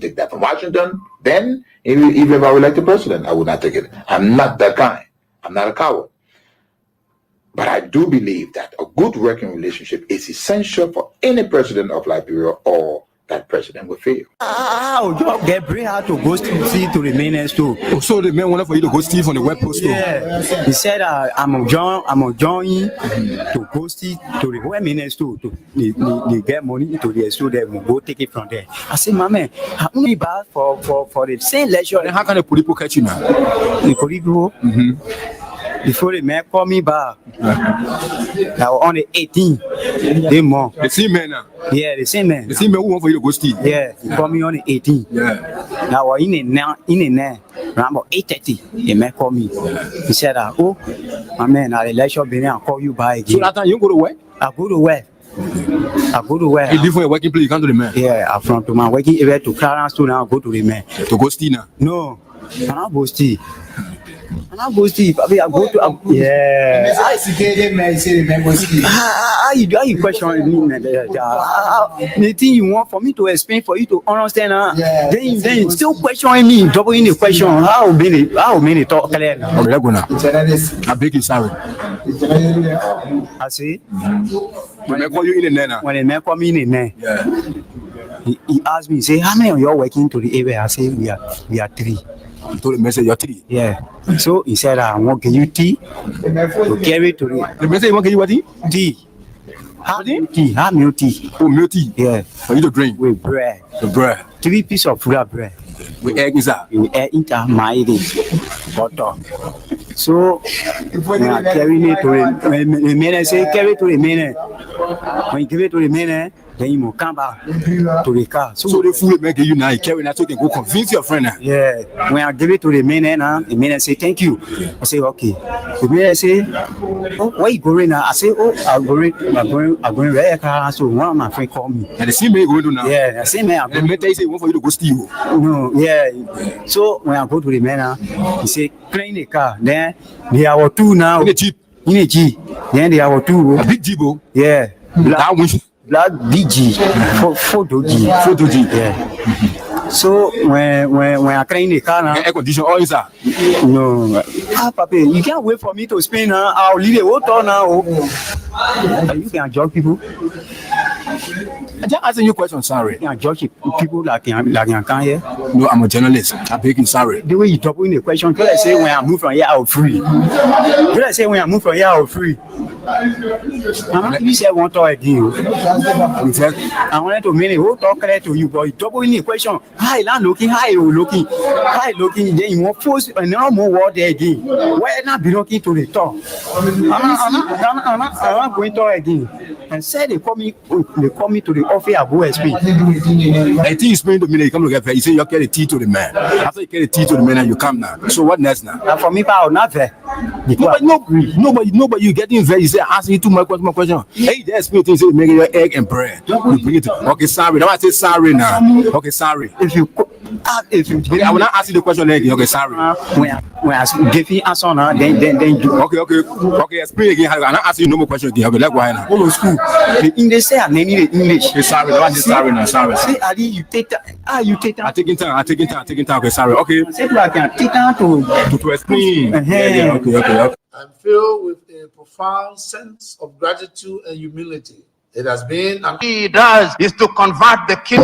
take that from Washington. Then, even if I were elected president, I would not take it. I'm not that guy. I'm not a coward. But I do believe that a good working relationship is essential for any president of Liberia, or that president will fail. You get bring her to go see to the mainland too. So the man wanted for you to go see on the web post. Yeah, he said I'm a join to go see to the web mainland too. They get money to the store, they will go take it from there. I said, my man, how many bars for the same lecture? And how can the people catch you now? The people. Before the man called me back, I was on the 18th. They more. The same man now. Yeah, the same man. The same man who want for you to go steal. Yeah, he called me on the 18th. Yeah. Now in the around about 8:30, the man called me. He said, "Oh, my man, I'll let you be there and call you back again." So that time you go to work? I go to work. You leave from your working place, you come to the man. Yeah, I'm from to my working area to Clarence to now go to the man. To go steal now? No, I'm not go steal. I go to yeah. How you question me? The thing you want for me to explain for you to understand, then you still questioning me, doubling the question. How many talk clear? Okay, let's go now. I beg you, sorry. I see. When they call you in the net now. When the man call me in the net, yeah. He asked me, say, how many of you are working to the area? I say, we are 3. You told the man, say, you're 3. Yeah. So he said, I want to give you tea to carry to the. The man said, you want to give you what tea? Tea. Have milk tea. Oh, milk tea? Yeah. For you to drink? With bread. The bread? 3 pieces of bread. With egg inside? With egg inside, my butter. So, when I carry it to the man, say, carry to the man. When you give it to the man, then you will come back to the car. So the food make you now, you carry that so you can go convince your friend. Yeah. When I give it to the man, the man say, thank you. I say, okay. The man say, oh, where you going now? I say, oh, I'm going right car. So one of my friends called me. And the same man you going to now? Yeah, the same man. The man say, want for you to go steal. No, yeah. So when I go to the man, he say, clean the car. Then there are 2 now. In a Jeep? In a Jeep. Then there are 2. A big Jeep? Yeah. Black DG, photo G. Yeah. So when I clean the car now, air condition all inside. No, Papa, you can't wait for me to spin now. I'll leave the water now. You can judge people. I'm just asking you a question, sorry. You can judge people like you can here. No, I'm a journalist. I'm begging sorry. The way you talk in the question, you say when I move from here, I'll free. You say when I move from here, I'll free. You say one talk again. I wanted to mean who talk clear to you, but you talk in the question. Hi, land looking, hi, looking. Then you want force and no more word there again. Why not be looking to the talk? I'm not going to talk again. And said they call me to the office. I go explain. I think you explain to me that you come to get fair. You say you carry the tea to the man. After you carry the tea to the man, and you come now. So what next now? And for me, I'll not fair. Nobody, you getting fair. You say asking you too much question. Hey, the explain things. Say make your egg and bread. You bring it. Okay, sorry. Now I say sorry now. Okay, sorry. If you, I will not ask you the question again. Okay, sorry. When I give you answer now, then do. Okay. Explain again. I will not ask you no more question again. Okay, let's go ahead now. Go to school. The English say I need the English. Okay, sorry. Don't say sorry now. Sorry. Say Ali, you take time. You take time. I'm taking time. Okay, sorry. Okay. Say I can take time to explain. Yeah, okay. I'm filled with a profound sense of gratitude and humility. It has been, and he does, is to convert the king.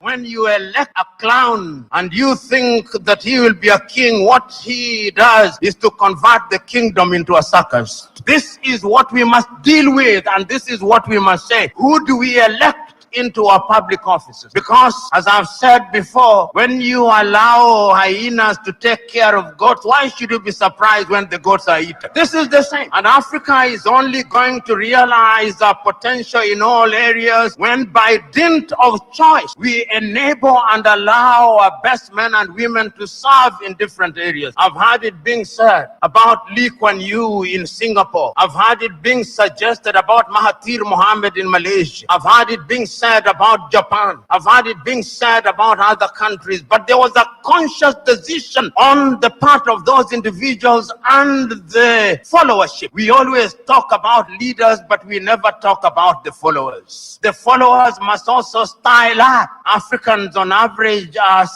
When you elect a clown and you think that he will be a king, what he does is to convert the kingdom into a circus. This is what we must deal with, and this is what we must say. Who do we elect into our public offices. Because, as I've said before, when you allow hyenas to take care of goats, why should you be surprised when the goats are eaten? This is the same. And Africa is only going to realize our potential in all areas when, by dint of choice, we enable and allow our best men and women to serve in different areas. I've heard it being said about Lee Kuan Yew in Singapore. I've heard it being suggested about Mahathir Mohamad in Malaysia. I've heard it being said about Japan. I've heard it being said about other countries. But there was a conscious decision on the part of those individuals and the followership. We always talk about leaders, but we never talk about the followers. The followers must also style up. Africans on average are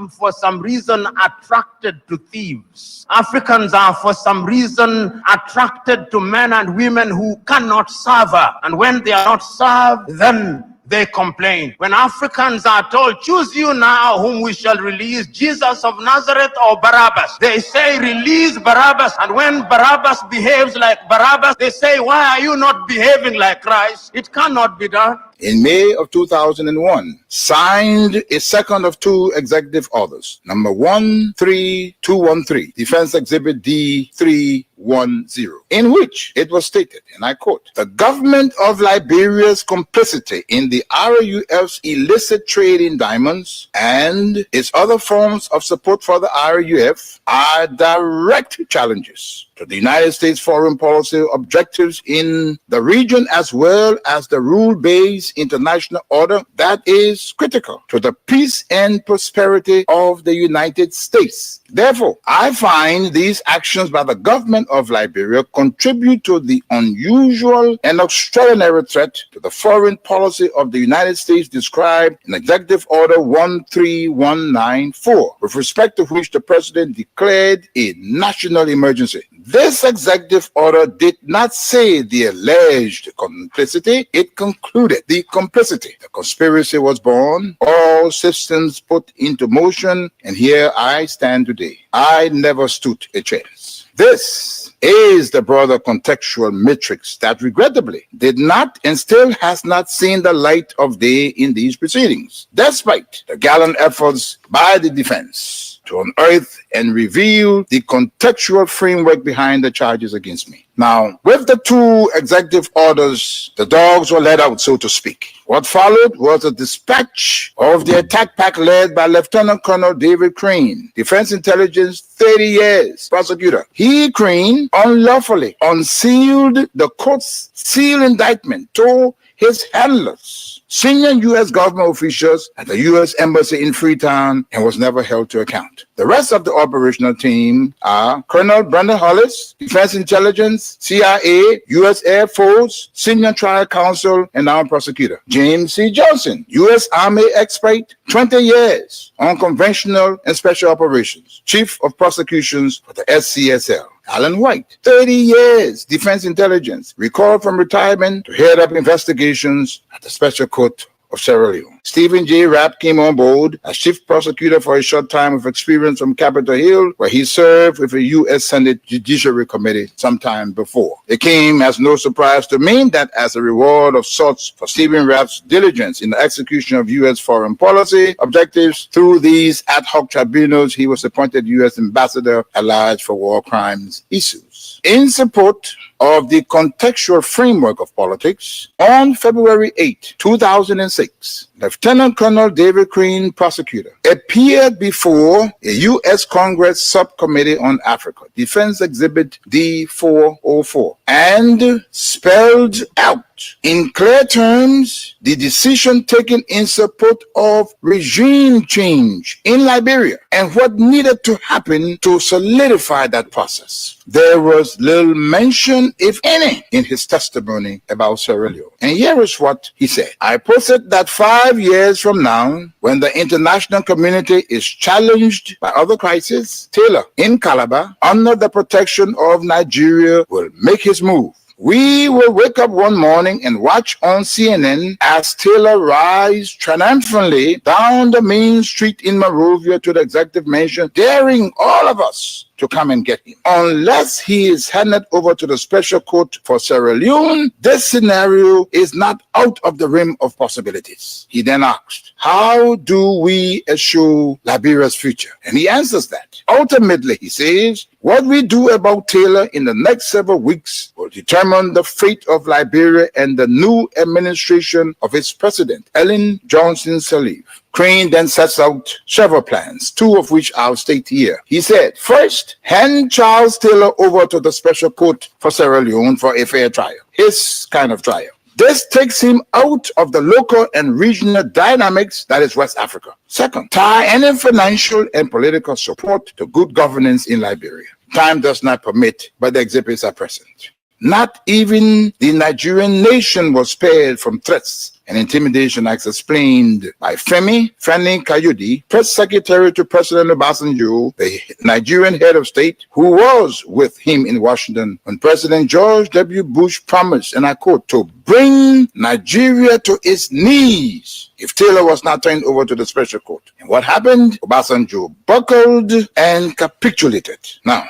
for some reason attracted to thieves. Africans are for some reason attracted to men and women who cannot serve her. And when they are not served, then they complain. When Africans are told, choose you now whom we shall release, Jesus of Nazareth or Barabbas, they say, release Barabbas. And when Barabbas behaves like Barabbas, they say, why are you not behaving like Christ? It cannot be done. In May of 2001, signed a second of two executive orders, number 13213, Defense Exhibit D310, in which it was stated, and I quote, the government of Liberia's complicity in the RUF's illicit trade in diamonds and its other forms of support for the RUF are direct challenges to the United States foreign policy objectives in the region, as well as the rule-based international order that is critical to the peace and prosperity of the United States. Therefore, I find these actions by the government of Liberia contribute to the unusual and extraordinary threat to the foreign policy of the United States described in Executive Order 13194, with respect to which the President declared a national emergency. This executive order did not say the alleged complicity, it concluded the complicity. The conspiracy was born, all systems put into motion, and here I stand today. I never stood a chance. This is the broader contextual matrix that regrettably did not and still has not seen the light of day in these proceedings, despite the gallant efforts by the defense to unearth and reveal the contextual framework behind the charges against me. Now, with the two executive orders, the dogs were let out, so to speak. What followed was a dispatch of the attack pack led by Lieutenant Colonel David Crane, Defense Intelligence, 30 years, prosecutor. He, Crane, unlawfully unsealed the court's sealed indictment to his handlers, senior U.S. government officials at the U.S. Embassy in Freetown, and was never held to account. The rest of the operational team are Colonel Brandon Hollis, Defense Intelligence, CIA, U.S. Air Force, Senior Trial Counsel, and now prosecutor. James C. Johnson, U.S. Army expert, 20 years on conventional and special operations, Chief of Prosecutions for the SCSL. Alan White, 30 years, Defense Intelligence, recalled from retirement to head up investigations at the Special Court of Sierra Leone. Stephen J. Rapp came on board as chief prosecutor for a short time with experience from Capitol Hill, where he served with a U.S. Senate Judiciary Committee sometime before. It came as no surprise to me that as a reward of sorts for Stephen Rapp's diligence in the execution of U.S. foreign policy objectives through these ad hoc tribunals, he was appointed U.S. Ambassador at Large for War Crimes issues. In support of the contextual framework of politics, on February 8, 2006, Lieutenant Colonel David Crane, prosecutor, appeared before a U.S. Congress Subcommittee on Africa, Defense Exhibit D404, and spelled out in clear terms the decision taken in support of regime change in Liberia and what needed to happen to solidify that process. There was little mention, if any, in his testimony about Sierra Leone. And here is what he said. I posit that 5 years from now, when the international community is challenged by other crises, Taylor in Calabar, under the protection of Nigeria, will make his move. We will wake up one morning and watch on CNN as Taylor rides triumphantly down the main street in Monrovia to the executive mansion, daring all of us to come and get him. Unless he is handed over to the special court for Sierra Leone, this scenario is not out of the realm of possibilities. He then asked, how do we assure Liberia's future? And he answers that. Ultimately, he says, what we do about Taylor in the next several weeks will determine the fate of Liberia and the new administration of its president, Ellen Johnson Sirleaf. Crane then sets out several plans, two of which I'll state here. He said, first, hand Charles Taylor over to the special court for Sierra Leone for a fair trial, his kind of trial. This takes him out of the local and regional dynamics that is West Africa. Second, tie any financial and political support to good governance in Liberia. Time does not permit, but the exhibits are present. Not even the Nigerian nation was spared from threats and intimidation, as explained by Fani Kayode, press secretary to President Obasanjo, the Nigerian head of state, who was with him in Washington when President George W. Bush promised, and I quote, to bring Nigeria to its knees if Taylor was not turned over to the special court. And what happened? Obasanjo buckled and capitulated. Now,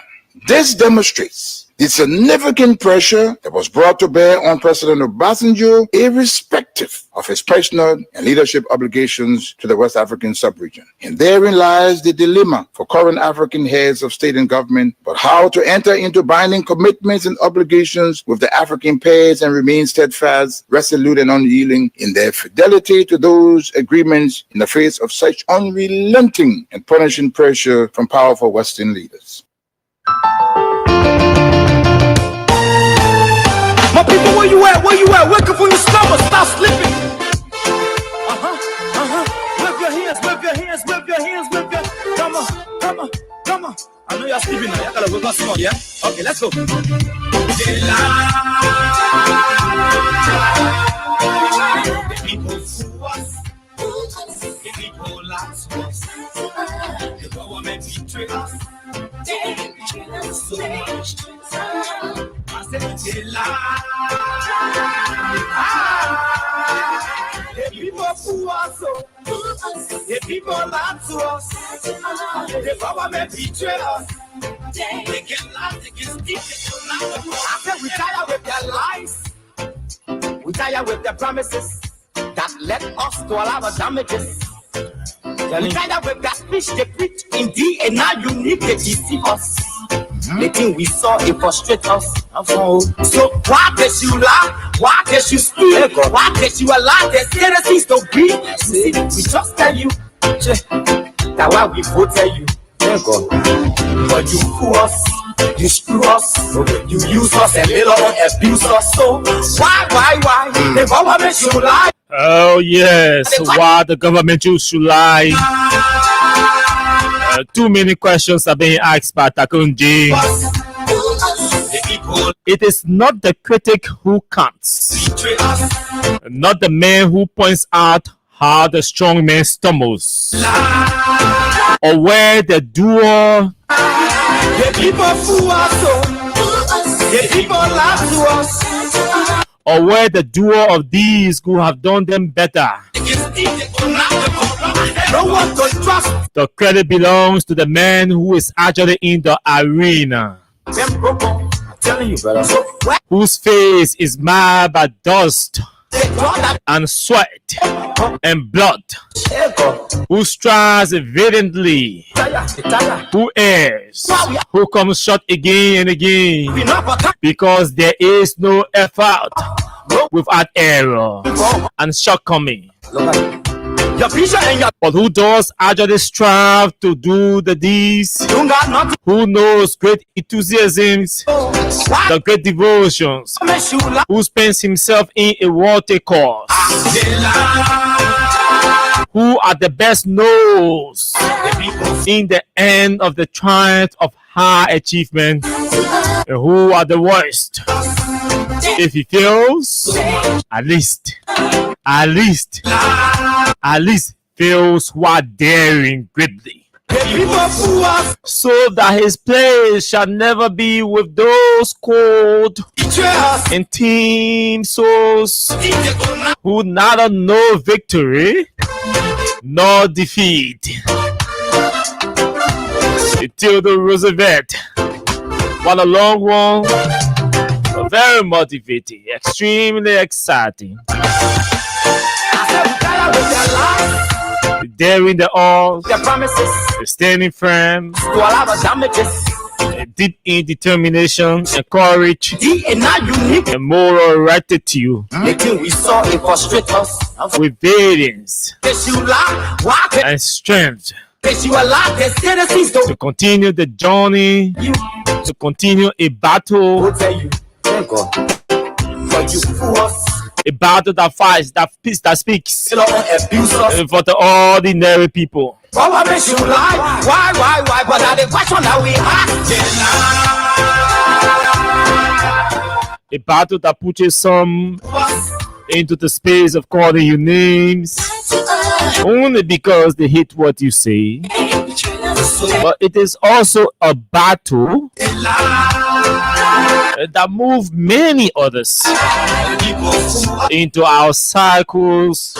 this demonstrates the significant pressure that was brought to bear on President Obasanjo, irrespective of his personal and leadership obligations to the West African sub-region. And therein lies the dilemma for current African heads of state and government, but how to enter into binding commitments and obligations with the African pairs and remain steadfast, resolute, and unyielding in their fidelity to those agreements in the face of such unrelenting and punishing pressure from powerful Western leaders. My people, where you at? Where you at? Wake up from your slumber, stop sleeping. Wave your hands, wave your hands, wave your hands, wave your. Come on, come on, come on. I know you're sleeping now. You gotta wake up small, yeah? Okay, let's go. The people fool us. The people lie to us. The government betray us. They betray us so much. I said they lie. The people fool us, the people lie to us. The government betray us. They get lost, they get stiff. I said we tired with their lies. We tired with their promises that led us to all our damages. We tired with that speech they preach indeed, and now you need to deceive us. The thing we saw, it frustrates us. So why can't you lie? Why can't you speak? Why can't you allow the citizens to be? We just tell you that why we voted you. But you fool us, you screw us, you use us and later on abuse us. So why? The government should lie. Oh yes, why the government should lie? Too many questions are being asked by Takunji. It is not the critic who counts, not the man who points out how the strong man stumbles, or where the doer. The people fool us, the people lie to us, or where the doer of these who have done them better. No one to trust. The credit belongs to the man who is actually in the arena, Telling you, brother. whose face is marred by dust and sweat and blood, who strives valiantly, who errs, who comes short again and again, because there is no effort without error and shortcoming. But who does actually strive to do the deeds, who knows great enthusiasms, the great devotions, who spends himself in a worthy cause, who at the best knows in the end of the triumph of high achievement, and who are the worst. If he fails, at least fails who are daring greatly, so that his place shall never be with those cold and timid souls who neither know victory nor defeat. Theodore Roosevelt. What a long one. Very motivating, extremely exciting. Daring the odds, standing firm, deep in determination and courage, and moral rectitude, with valiance and strength to continue the journey, to continue a battle. A battle that fights, that speaks for the ordinary people. Why? But the question that we A battle that pushes some into the space of calling you names only because they hate what you say. But it is also a battle that moves many others into our cycles,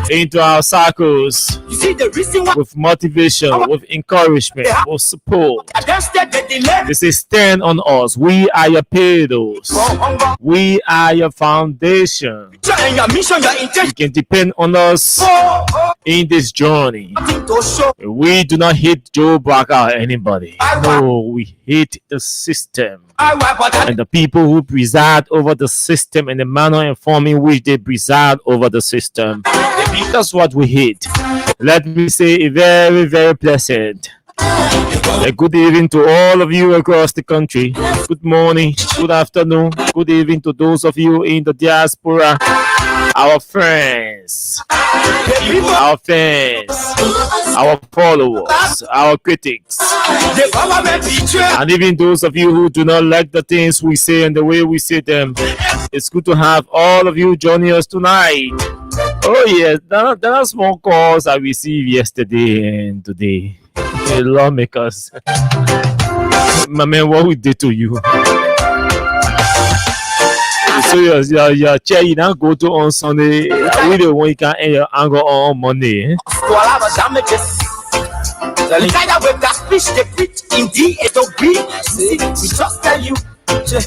into our cycles with motivation, with encouragement, with support. They say, stand on us. We are your pillars. We are your foundation. You can depend on us in this journey. We do not hate Joe Braga or anybody. No, we hate the system and the people who preside over the system and the manner and form in which they preside over the system. That's what we hate. Let me say a very, very pleasant a good evening to all of you across the country. Good morning, good afternoon, good evening to those of you in the diaspora, our friends, our fans, our followers, our critics, and even those of you who do not like the things we say and the way we say them. It's good to have all of you joining us tonight. Oh yes, there are small calls I received yesterday and today. The lawmakers, my man, what we did to you? So your chair you now go to on Sunday. We the one you can end your anger on Monday.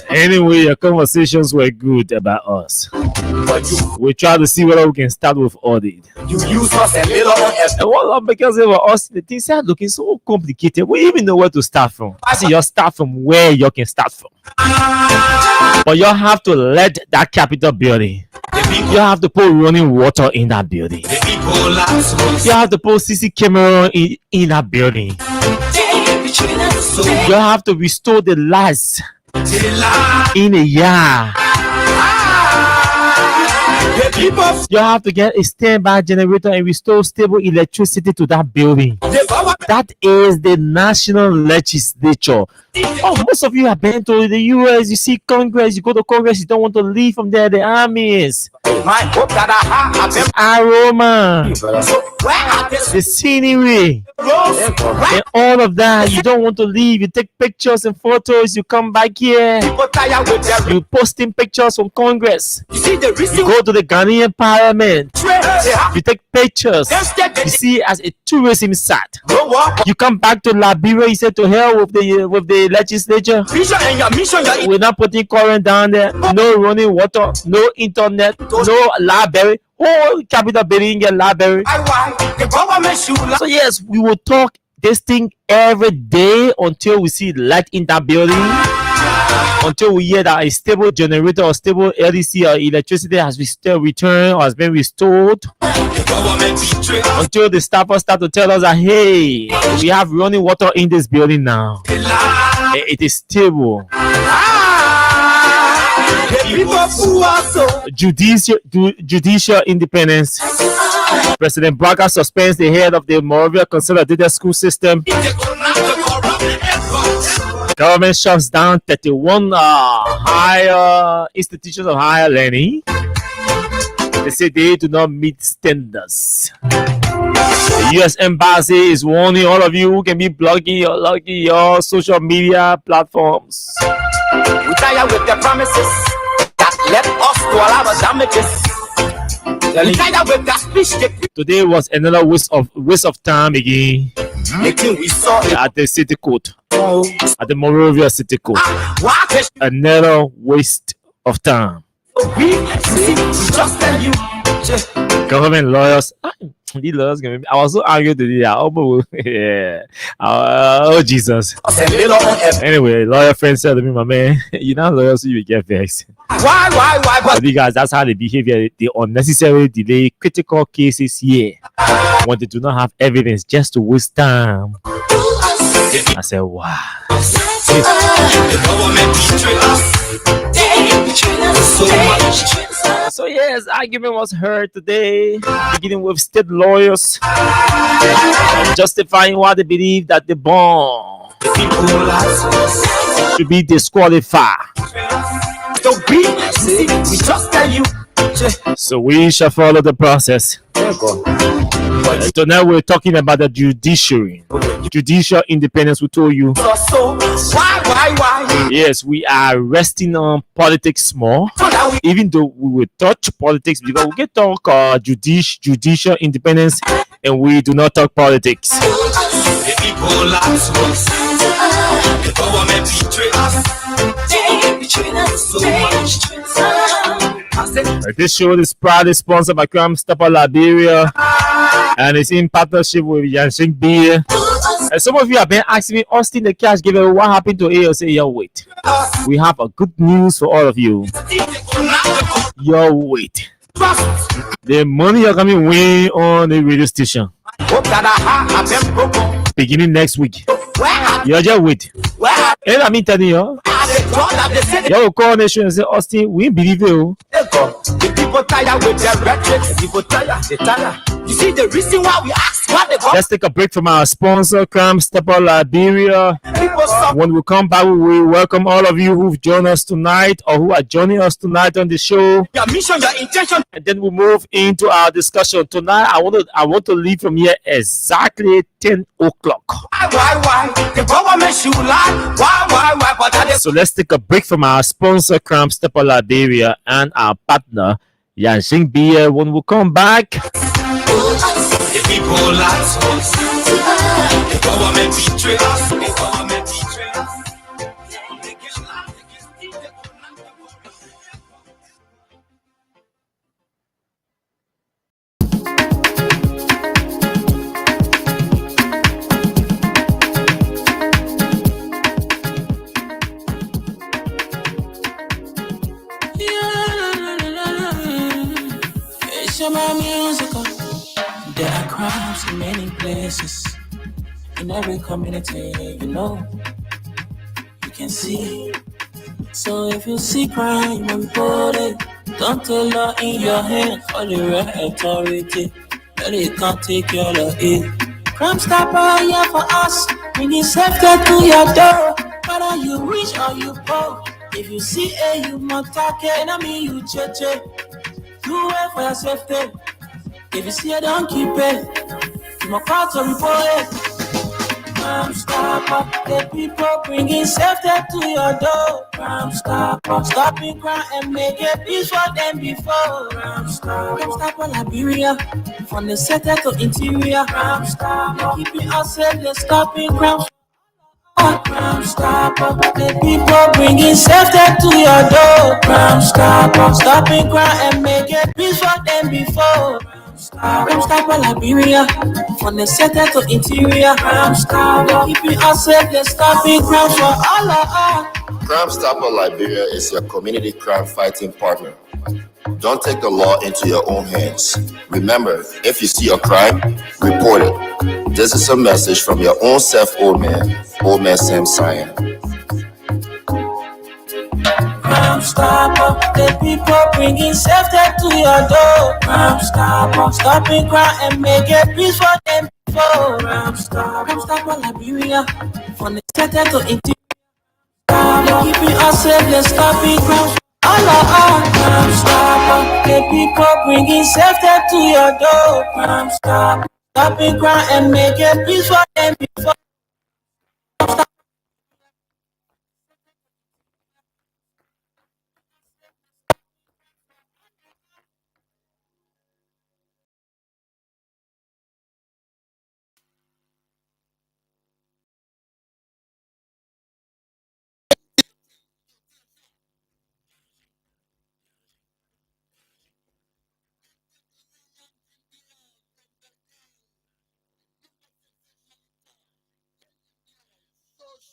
Anyway, your conversations were good about us. We try to see whether we can start with audit. You use us a little and what because they were us, the things are looking so complicated. We even know where to start from. I see you start from where you can start from. But you have to let that Capitol building. You have to put running water in that building. You have to put CC camera in that building. You have to restore the lights in a year. You have to get a standby generator and restore stable electricity to that building. That is the national legislature. Oh, most of you have been to the US. You see Congress. You go to Congress. You don't want to leave from there. The armies. Aroma. The scenery. And all of that. You don't want to leave. You take pictures and photos. You come back here. You posting pictures from Congress. You go to the Ghanaian parliament. You take pictures. You see as a tourism site. You come back to Liberia. You say to hell with the legislature. We're not putting current down there. No running water. No internet. No library. Whole Capitol building a library. So yes, we will talk this thing every day until we see light in that building. Until we hear that a stable generator or stable LDC or electricity has returned or has been restored. Until the staffers start to tell us that, hey, we have running water in this building now. It is stable. Judicial independence. President Braga suspends the head of the Moravia Consolidated School System. Government shuts down 31 higher institutions of higher learning. They say they do not meet standards. The U.S. Embassy is warning all of you who can be blogging your social media platforms. Retire with the promises that led us to all our damages. Today was another waste of time again at the city court, at the Morovia city court. Another waste of time. Government lawyers. These lawyers gonna be, I was so angry today. Yeah. Oh Jesus. Anyway, lawyer friend said to me, my man, you know lawyers you will get vexed. Why? But you guys, that's how they behave here. They unnecessarily delay critical cases here when they do not have evidence just to waste time. I said, wow. So yes, argument was heard today, beginning with state lawyers justifying why they believe that the bond should be disqualified. So we shall follow the process. So now we're talking about the judiciary, judicial independence. We told you. Why? Yes, we are resting on politics more, even though we will touch politics because we can talk judicial independence and we do not talk politics. The people lie to us. The government betray us. They betray us so much. This show is proudly sponsored by Crime Stopper Liberia and it's in partnership with Yanshin Beer. And some of you have been asking me, Austin the Cash giveaway, what happened to AOC? Yo, wait. We have a good news for all of you. Yo, wait. The money you're coming win on the radio station. Beginning next week. You just wait. And I mean telling you, you call nation and say, Austin, we believe you. The people tired with their rhetoric. The people tired. They tired. You see the reason why we ask what the Let's take a break from our sponsor, Crime Stopper Liberia. When we come back, we will welcome all of you who've joined us tonight or who are joining us tonight on the show. Your mission, your intention. And then we move into our discussion. Tonight, I want to leave from here exactly 10 o'clock. Why? The government should lie. Why? But so let's take a break from our sponsor, Crime Stopper Liberia, and our partner, Yanshin Beer. When we come back, the people lie to us. The government betray us. The government betray us. My musical. There are crimes in many places, in every community, you can see. So if you see crime, you report it. Don't take law in your hand for the right authority, but it can't take care of it. Crime Stopper here for us, bringing safety to your door. Whether you rich or you poor, if you see you must take it. I mean you check. Do it for your safety. If you see it, don't keep it. You must call to report it. Crime Stopper, the people bringing safety to your door. Crime Stopper, stopping crime and make it peace for them before. Crime Stopper Liberia, from the center to interior. Crime Stopper, keeping us safe, they're stopping crime. Crime Stopper, the people bringing safety to your door. Crime Stopper, stopping crime and make it peace for them before. Crime Stopper Liberia, from the center to interior. Crime Stopper, keeping us safe, they're stopping crime for all of us. Crime Stopper Liberia is your community crime fighting partner. Don't take the law into your own hands. Remember, if you see a crime, report it. This is a message from your own self, old man Sam Cyan. Crime Stopper, the people bringing safety to your door. Crime Stopper, stopping crime and make it peace for them before. Crime Stopper Liberia, from the center to interior. Keeping us safe, let's stopping crime. Crime Stopper, the people bringing safety to your door. Crime Stopper, stopping crime and make it peace for them before.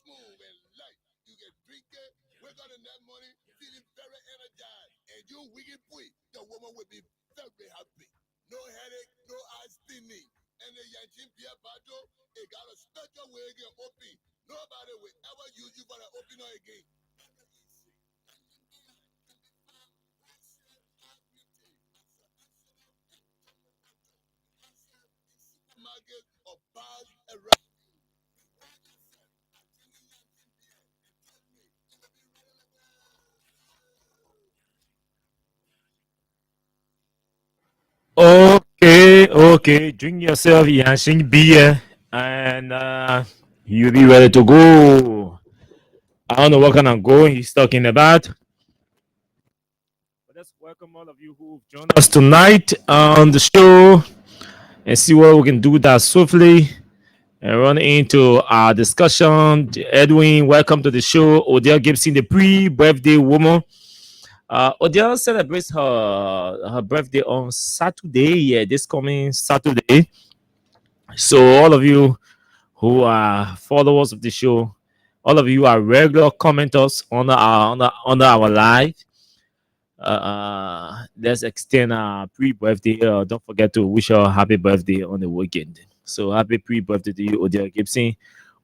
smooth and light. You can drink it, wake up in that morning, feeling very energized. And you wicked boy, the woman will be very happy. No headache, no eye spinning. And the Yanchin Pierre Bato, it got a special way again open. Nobody will ever use you for the opener again. Market of bars and Okay. Drink yourself Yanshin beer and you'll be ready to go. I don't know what kind of go he's talking about. But let's welcome all of you who've joined us tonight on the show and see what we can do that swiftly and run into our discussion. Edwin, welcome to the show. Odell Gibson, the pre-birthday woman. Odell celebrates her birthday on Saturday, this coming Saturday. So all of you who are followers of the show, all of you are regular commenters on our live. Let's extend our pre-birthday. Don't forget to wish her happy birthday on the weekend. So happy pre-birthday to you, Odell Gibson.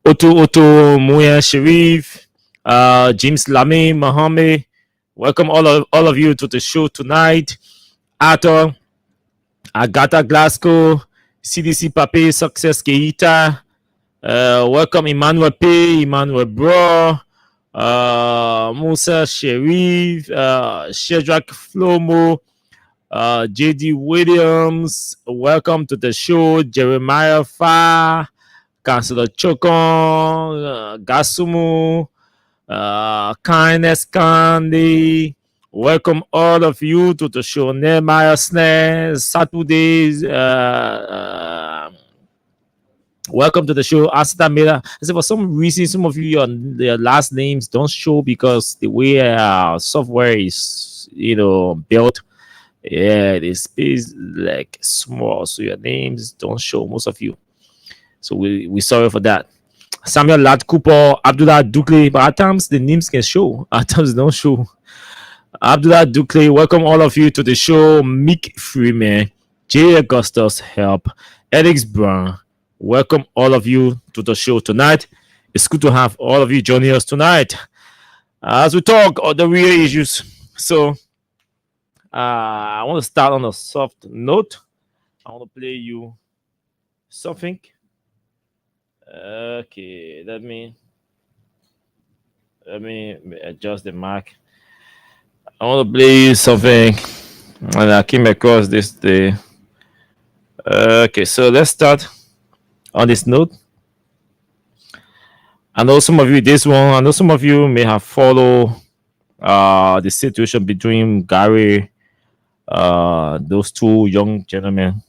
Otto Muya Sharif, James Lamy Mohammed. Welcome all of you to the show tonight. Arthur, Agatha Glasgow, CDC Pape, Success Keita. Welcome Emmanuel P, Emmanuel Bro, Musa Sharif, Shedrack Flomo, JD Williams. Welcome to the show. Jeremiah Fa, Councilor Chokon, Gasumu, Kindness Candy. Welcome all of you to the show. Nehemiah Snares, Saturdays. Welcome to the show. Asta Miller. I said for some reason, some of you your last names don't show because the way software is, built. Yeah, the space like small, so your names don't show. Most of you. So we sorry for that. Samuel Lad Cooper, Abdullah Dukle, but at times the names can show, at times they don't show. Abdullah Dukle, welcome all of you to the show. Mick Freeman, J. Augustus Help, Alex Brown, welcome all of you to the show tonight. It's good to have all of you joining us tonight as we talk on the real issues. So I want to start on a soft note. I want to play you something. Okay, let me adjust the mic. I want to play you something, and I came across this day. Okay, so let's start on this note. I know some of you may have followed the situation between Gary, those two young gentlemen.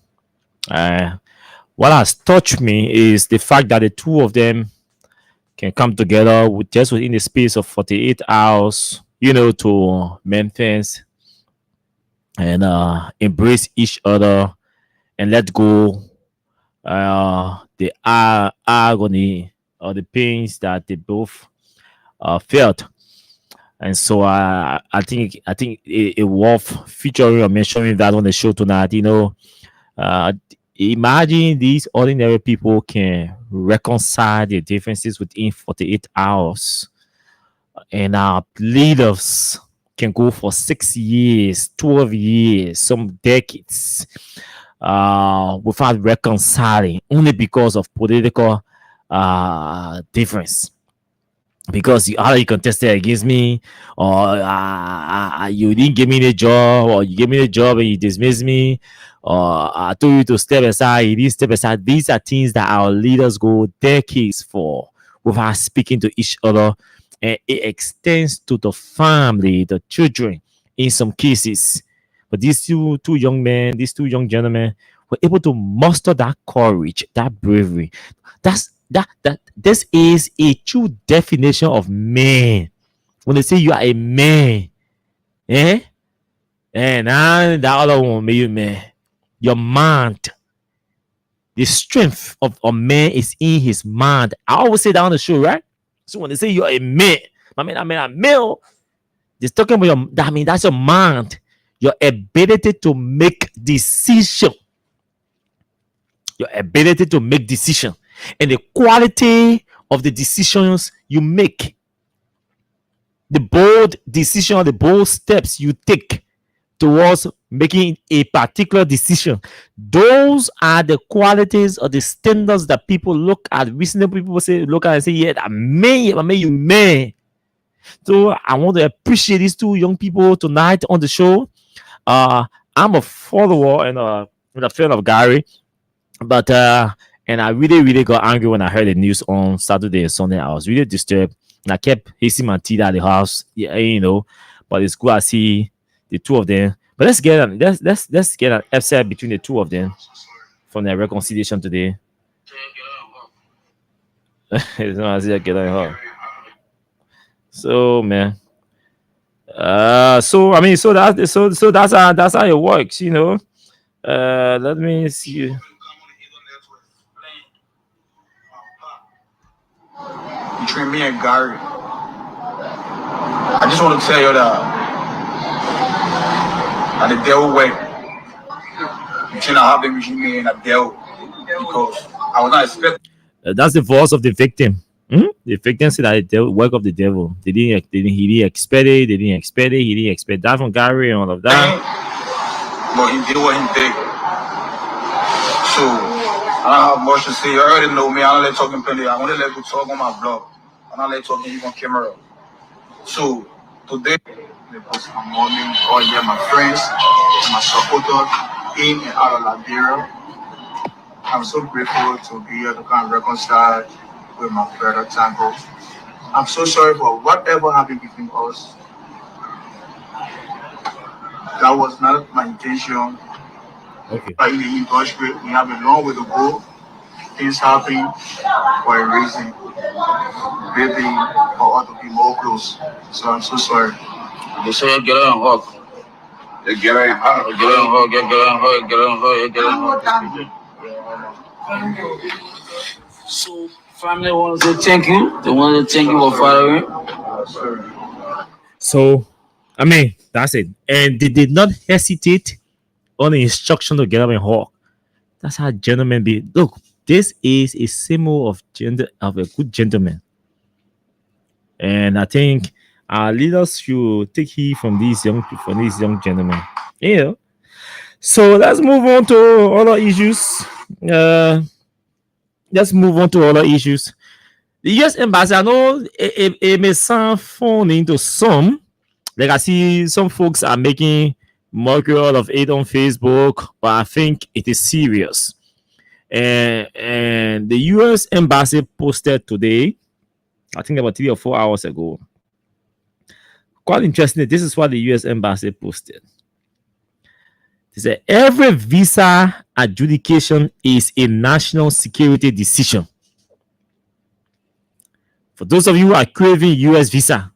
What has touched me is the fact that the two of them can come together within the space of 48 hours, to mend things and embrace each other and let go the agony or the pains that they both felt. And so I think it worth featuring or mentioning that on the show tonight. Imagine these ordinary people can reconcile their differences within 48 hours. And our leaders can go for 6 years, 12 years, some decades without reconciling only because of political difference. Because you either you contested against me, or you didn't give me the job, or you gave me the job and you dismissed me, or I told you to step aside, you didn't step aside. These are things that our leaders go decades for without speaking to each other, and it extends to the family, the children, in some cases. But these two young gentlemen were able to muster that courage, that bravery. This is a true definition of man. When they say you are a man, and the other one made you man. Your mind, the strength of a man is in his mind. I always say that on the show, right? So when they say you're a man, a male, just talking about that's your mind, your ability to make decision, your ability to make decision, and the quality of the decisions you make, the bold decision, the bold steps you take towards making a particular decision. Those are the qualities or the standards that people look at. Reasonable people look at and say, yeah, I may, you may. So I want to appreciate these two young people tonight on the show. I'm a follower and a fan of Gary, but and I really got angry when I heard the news on Saturday and Sunday. I was really disturbed, and I kept hasting my teeth at the house. Yeah, but it's good I see the two of them. But let's get an upset between the two of them from their reconciliation today. It's not as if get on her. So man, so that's how it works, Let me see. Between me and Gary, I just want to tell you that the devil way between me and the devil, because I was not expecting. That's the voice of the victim. The victim said that the work of the devil. He didn't expect it. He didn't expect that from Gary and all of that. But he did what he did. So I don't have much to say. You already know me. I don't let talking plenty. I want to let you talk on my blog. I don't let talking even on camera. So today, they post my morning, all here, my friends, my supporters in and out of Liberia. I'm so grateful to be here to kind of reconcile with my brother Tango. I'm so sorry for whatever happened between us. That was not my intention. Okay. But in the industry, we have a long way to go. Things happen for a reason. Maybe for us to be more close. So I'm so sorry. They say get on hook. They get on hook, get on hook, get on hook, get on hook, get on hook. So family wants to thank you. They want to thank you for following. So that's it. And they did not hesitate on the instruction to get up and hawk. That's how gentlemen be. Look, this is a symbol of a good gentleman. And I think our leaders should take heed from these young gentlemen. So let's move on to other issues. The U.S. Embassy, I know it may sound funny to some. Like I see some folks are making mockery out of it on Facebook, but I think it is serious. And the U.S. Embassy posted today, I think about 3 or 4 hours ago. Quite interesting. This is what the U.S. Embassy posted. They said every visa adjudication is a national security decision. For those of you who are craving U.S. visa,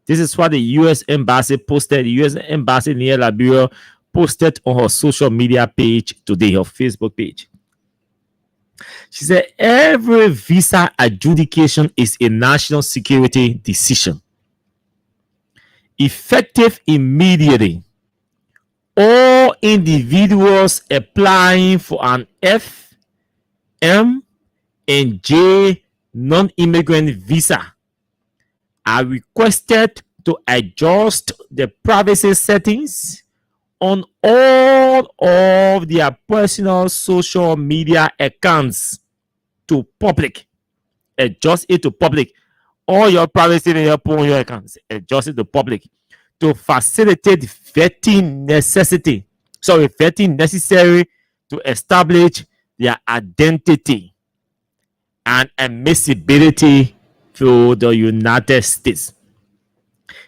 this is what the U.S. Embassy posted. The U.S. Embassy near Liberia posted on her social media page today, her Facebook page. She said every visa adjudication is a national security decision. Effective immediately, all individuals applying for an F, M, and J non-immigrant visa are requested to adjust the privacy settings on all of their personal social media accounts to public. Adjust it to public. All your privacy in your phone, your accounts, adjust it to public to facilitate vetting necessary to establish their identity and admissibility to the United States.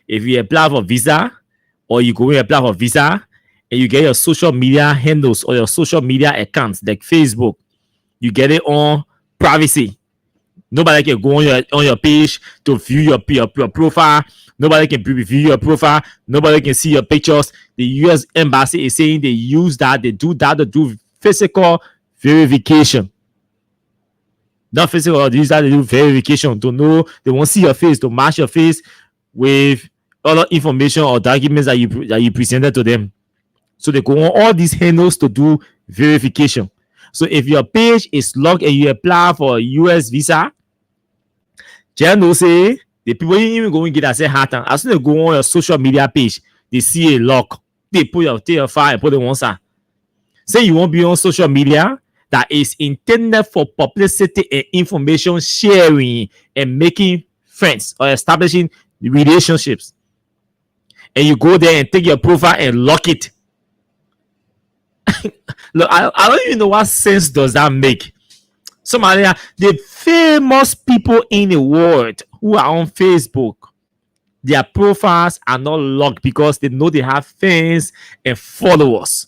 If you apply for visa or you go and apply for visa and you get your social media handles or your social media accounts like Facebook, you get it on privacy. Nobody can go on your page to view your profile. Nobody can review your profile. Nobody can see your pictures. The U.S. Embassy is saying they use that. They do that to do physical verification. Not physical. These are they do verification to know they won't see your face to match your face with other information or documents that you presented to them. So they go on all these handles to do verification. So if your page is locked and you apply for a US visa, just know say the people ain't even going to get that say hard time. As soon as they go on your social media page, they see a lock. They take your file and put it on side. Say you won't be on social media that is intended for publicity and information sharing and making friends or establishing relationships. And you go there and take your profile and lock it. Look, I don't even know what sense does that make. Somebody, the famous people in the world who are on Facebook, their profiles are not locked because they know they have fans and followers.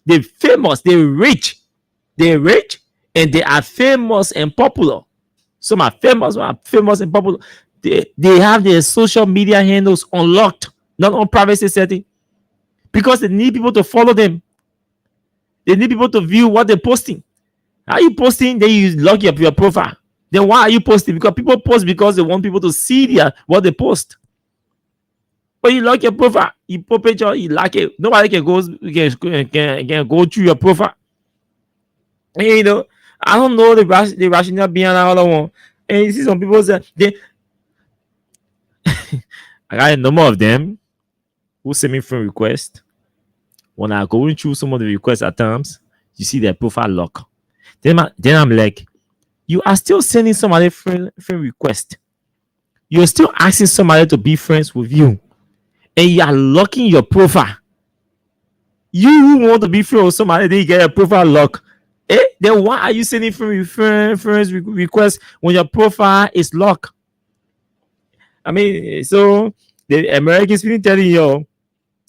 They're famous, they're rich, and they are famous and popular. Some are famous and popular. They have their social media handles unlocked, not on privacy setting, because they need people to follow them. They need people to view what they're posting. Are you posting? Then you lock up your profile. Then why are you posting? Because people post because they want people to see what they post. But you lock your profile, you put picture, you lock it. Nobody can go through your profile. And, you know, I don't know the rationale behind that other one. And you see some people say they I got a number of them who send me friend request. When I going through some of the requests at times, you see their profile lock. Then I'm like, you are still sending somebody friend request. You're still asking somebody to be friends with you, and you are locking your profile. You want to be friends with somebody, then you get a profile lock. Then why are you sending friends request when your profile is locked? I mean, so the Americans been telling you,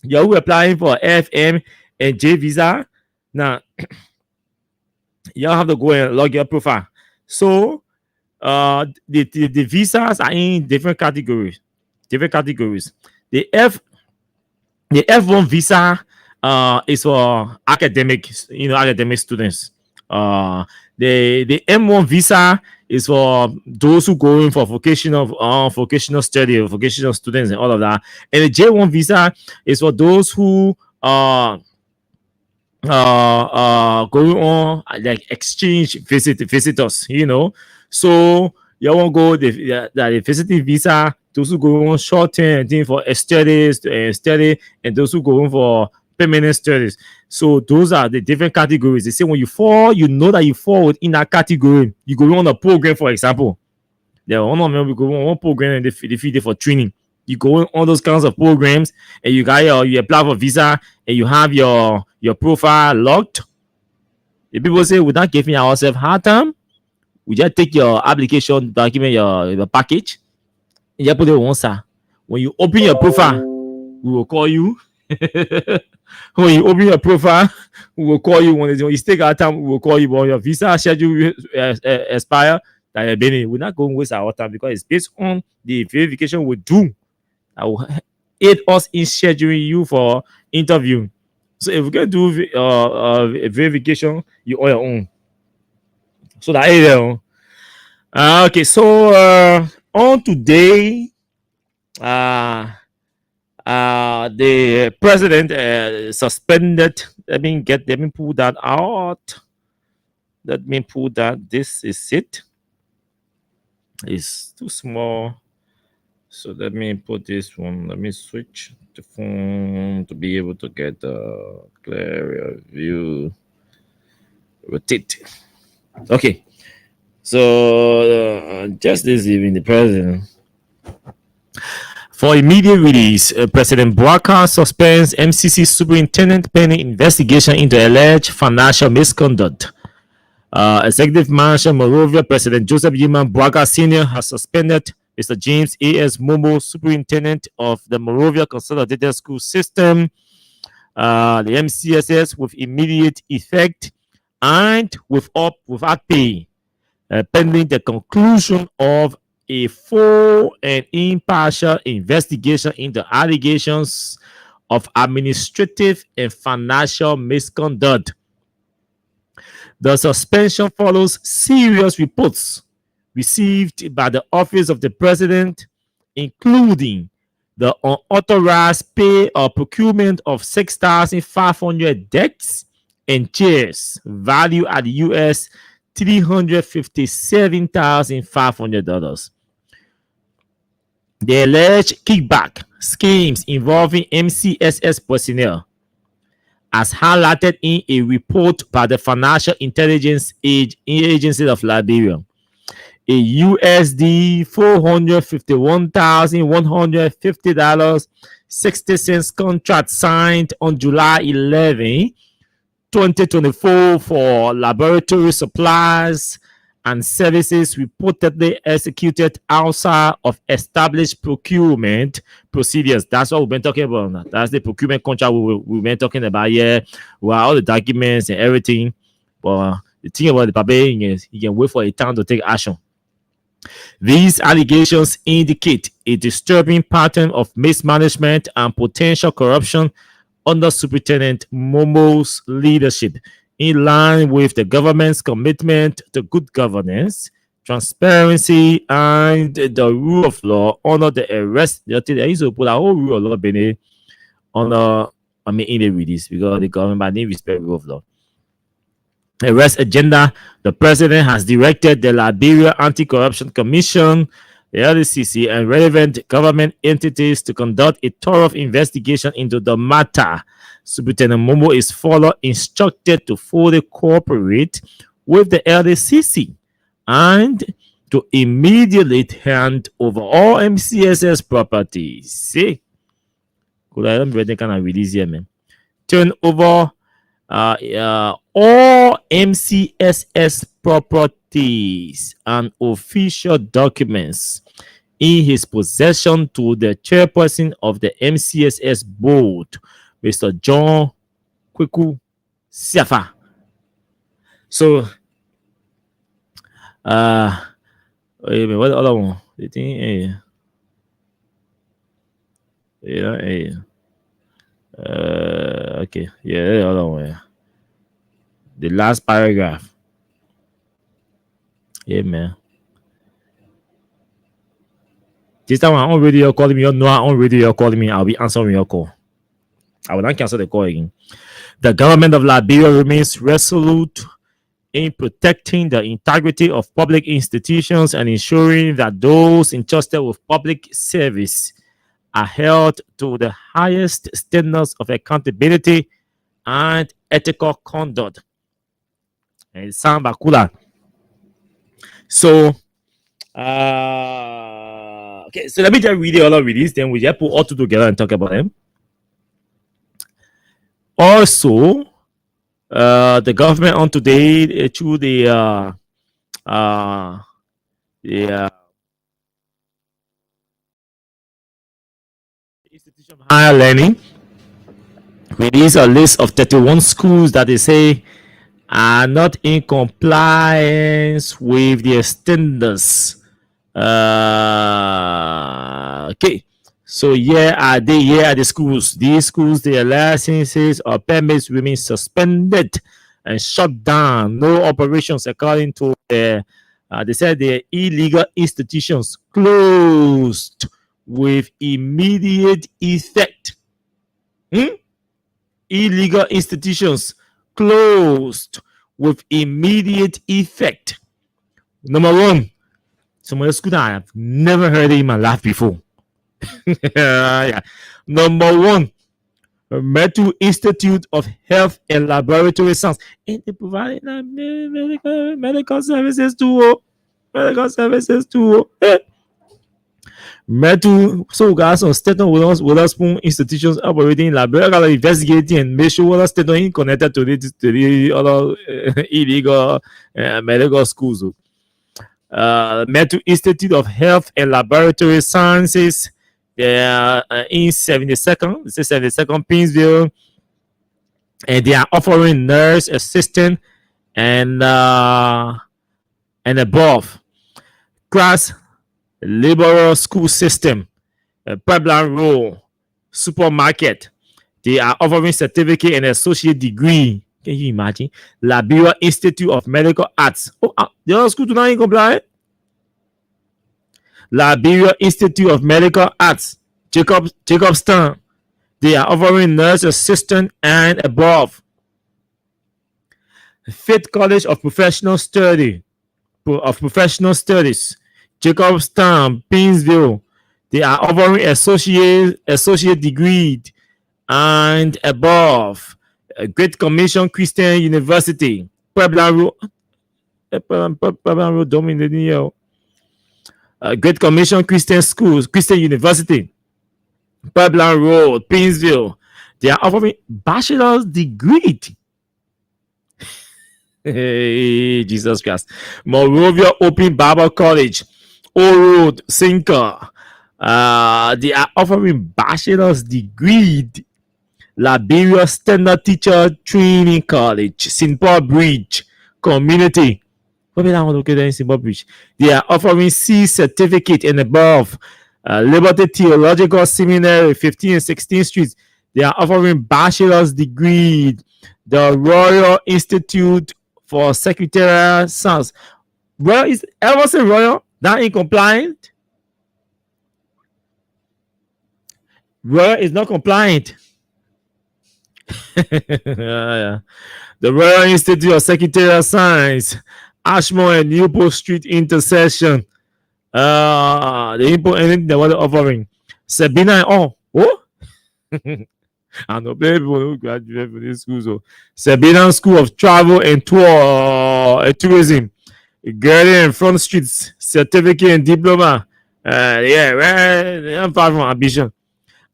you're applying for FM and J visa. Now, you have to go and log your profile. So, the visas are in different categories. The F1 visa is for academic students. The M1 visa is for those who go in for vocational study, vocational students, and all of that. And the J1 visa is for those who going on like exchange visitors. So you won't go the visiting visa. Those who go on short term thing for studies and study, and those who go on for permanent studies. So those are the different categories. They say when you fall, you know that you fall within that category. You go on a program, for example. There are we go on one program and they feed it for training. You go on all those kinds of programs and you apply for visa and you have your profile locked. The people say, we not giving ourselves hard time. We just take your application document, your package, and you put it on side. When you open your profile, we will call you. When you open your profile, we will call you. When you take our time, we will call you. When your visa schedule expire, we're not going to waste our time because it's based on the verification we do. I will aid us in scheduling you for interview. So if we can do verification, you on your own. So that is there. Okay, so on today, the president suspended. Let me pull that out. Let me pull that. This is it. It's too small. So let me put this one. Let me switch the phone to be able to get a clearer view. Rotate. Okay. So just this evening, the president, for immediate release, President Bouaka suspends MCC superintendent pending investigation into alleged financial misconduct. Executive Marshal Monrovia President Joseph Yilman Bouaka Sr. has suspended Mr. James A.S. Momo, superintendent of the Monrovia Consolidated School System, the MCSS, with immediate effect and without pay, pending the conclusion of a full and impartial investigation into allegations of administrative and financial misconduct. The suspension follows serious reports received by the Office of the President, including the unauthorized pay or procurement of 6,500 decks and chairs valued at US $357,500. The alleged kickback schemes involving MCSS personnel, as highlighted in a report by the Financial Intelligence Agency of Liberia. A USD $451,150.60 contract signed on July 11, 2024 for laboratory supplies and services reportedly executed outside of established procurement procedures. That's what we've been talking about now. That's the procurement contract we've been talking about here, with all the documents and everything. But the thing about the Babe is you can wait for a time to take action. These allegations indicate a disturbing pattern of mismanagement and potential corruption under Superintendent Momo's leadership, in line with the government's commitment to good governance, transparency, and the rule of law. Under the arrest, they used to put a whole rule of law in the release, because the government didn't respect rule of law. Arrest agenda: the president has directed the Liberia Anti-Corruption Commission, the LDCC, and relevant government entities to conduct a thorough investigation into the matter. Superintendent Momo is further instructed to fully cooperate with the LDCC and to immediately hand over all MCSS properties. See, could I don't kind of release here, man? Turn over all MCSS properties and official documents in his possession to the chairperson of the MCSS board, Mr. John Kweku Siafa. So, wait a minute, what the other one? The thing, okay, yeah, the other one. Yeah. The last paragraph. Yeah, man. This time I'm on radio calling me. You know I'm on radio calling me. I'll be answering your call. I will not cancel the call again. The government of Liberia remains resolute in protecting the integrity of public institutions and ensuring that those entrusted with public service are held to the highest standards of accountability and ethical conduct. And it sounds bakula. So, okay, so let me just read all of these, then we just put all two together and talk about them. Also, the government on today through the Institution of Higher Learning released a list of 31 schools that they say are not in compliance with their standards. Okay, so here are the schools. These schools, their licenses or permits remain suspended and shut down. No operations according to the they said the illegal institutions closed with immediate effect. Illegal institutions closed with immediate effect. Number one, some of the schools I have never heard in my life before. Yeah. Number one, Metu Institute of Health and Laboratory Science. And they provide medical services too. Medical services too. Metu, so guys on state with us institutions operating in Liberia, investigating and make sure whether state is connected to the other illegal medical schools. Metu Institute of Health and Laboratory Sciences. They are in 72nd, this is 72nd Pinsville, and they are offering nurse assistant and above class liberal school system, pipeline road, supermarket. They are offering certificate and associate degree Can you imagine? Liberia Institute of Medical Arts. Oh, the other school tonight comply. Liberia Institute of Medical Arts. Jacobstown. They are offering nurse assistant and above. Faith College of Professional Studies. Jacobstown, Painesville. They are offering associate degree and above. Great Commission Christian University. Puebla Road dominating. Great Commission Christian Schools, Christian University. Puebla Road, Painesville. They are offering bachelor's degree. Hey, Jesus Christ. Morovia Open Bible College, O Road, Sinker. They are offering bachelor's degree. Liberia Standard Teacher Training College, St. Paul Bridge Community. They are offering C certificate and above. Liberty Theological Seminary, 15 and 16th Streets. They are offering bachelor's degree. The Royal Institute for Secretarial Science. Well, is ever say Royal? That ain't compliant. Royal is not compliant. Yeah. The Royal Institute of Secretarial Science, Ashmore and Newport Street intersection. The import anything they were offering. Sabina and all. Oh, I know people who graduate from this school. So Sabina School of Travel and Tourism. Garden and Front Streets certificate and diploma. I'm far from ambition.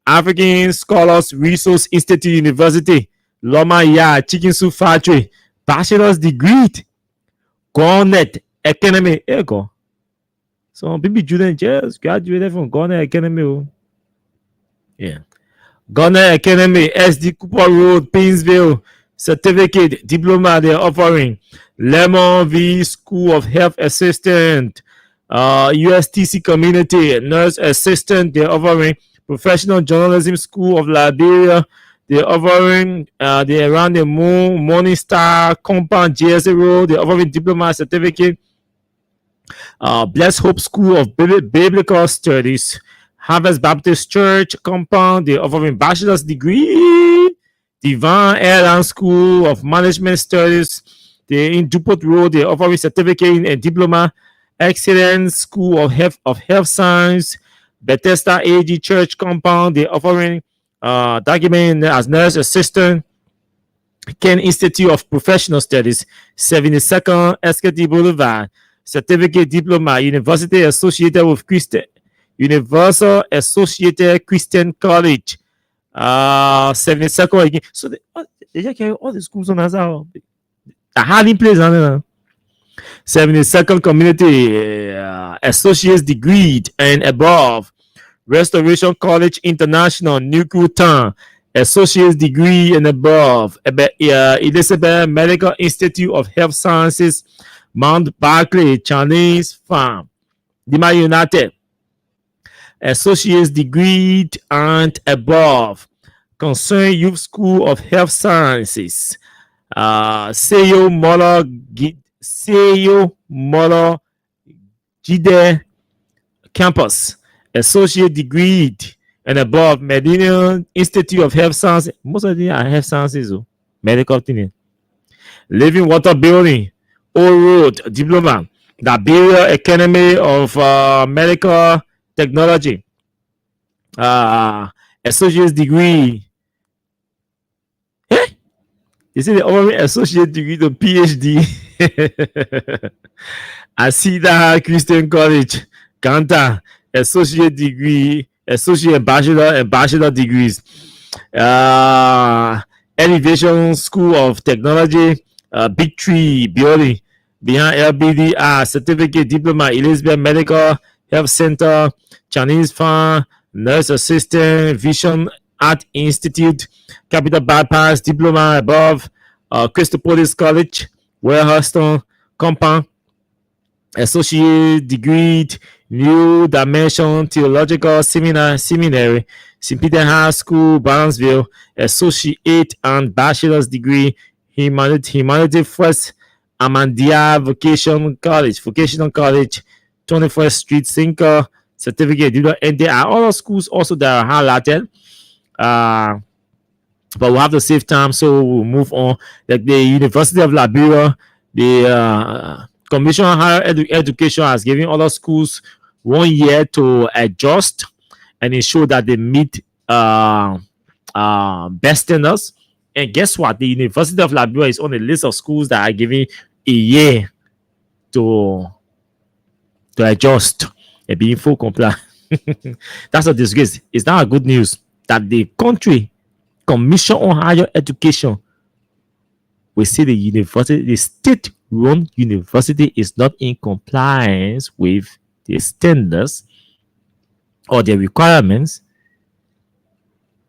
African Scholars Resource Institute University, Loma Ya Chicken Soup Factory, bachelor's degree, Garnet Academy. There you go. So people students just graduated from Garnet Academy. Yeah. Garnet Academy, SD Cooper Road, Painesville, certificate, diploma they're offering. Lemon V School of Health Assistant, USTC Community, Nurse Assistant they're offering. Professional Journalism School of Liberia. They're offering they're around the moon, Morning Star, Compound, GSA Road. They're offering diploma certificate. Blessed Hope School of Biblical Studies, Harvest Baptist Church Compound. They're offering bachelor's degree. Divine Airline School of Management Studies. They're in Dupont Road. They're offering certificate and diploma. Excellence School of Health Science. Bethesda AG Church Compound, they're offering document as nurse assistant. Ken Institute of Professional Studies, 72nd SKT Boulevard, certificate diploma, University associated with Christian, Universal Associated Christian College, 72nd again. So they just carry all the schools on us out. A hiding place on it. 72nd Community Associate's Degree and above. Restoration College International, Newtown, Associate's Degree and above. Elizabeth Medical Institute of Health Sciences, Mount Barclay, Chinese Farm. Dima United, Associate's Degree and above. Concern Youth School of Health Sciences, Seyo Molo Jide Campus, Associate Degree and above. Medina Institute of Health Sciences. Most of them are health sciences, medical thing. Living Water Building, O Road, diploma. Liberia Academy of Medical Technology, associate degree. You see the only associate degree to PhD. Asida Christian College, Kanta, associate degree, associate bachelor and bachelor degrees. Elevation School of Technology, Big Tree Building, behind LBDR, certificate diploma, Elizabeth Medical Health Center, Chinese Farm, Nurse Assistant, Vision Art Institute, Capital Bypass, diploma above, Christopolis College, Warehouseton Compound, associate degree, New Dimension Theological Seminary, St. Peter High School, Balanceville, associate and bachelor's degree, Humanity First, Amandia Vocational College, 21st Street Sinker certificate. And there are other schools also that are highlighted. But we'll have to save time, so we'll move on. Like the University of Liberia, the Commission on Higher Education has given other schools 1 year to adjust and ensure that they meet best standards. And guess what? The University of Liberia is on the list of schools that are giving a year to adjust and be in full compliance. That's a disgrace. It's not a good news that the country Commission on Higher Education will say the state-run university is not in compliance with the standards or the requirements.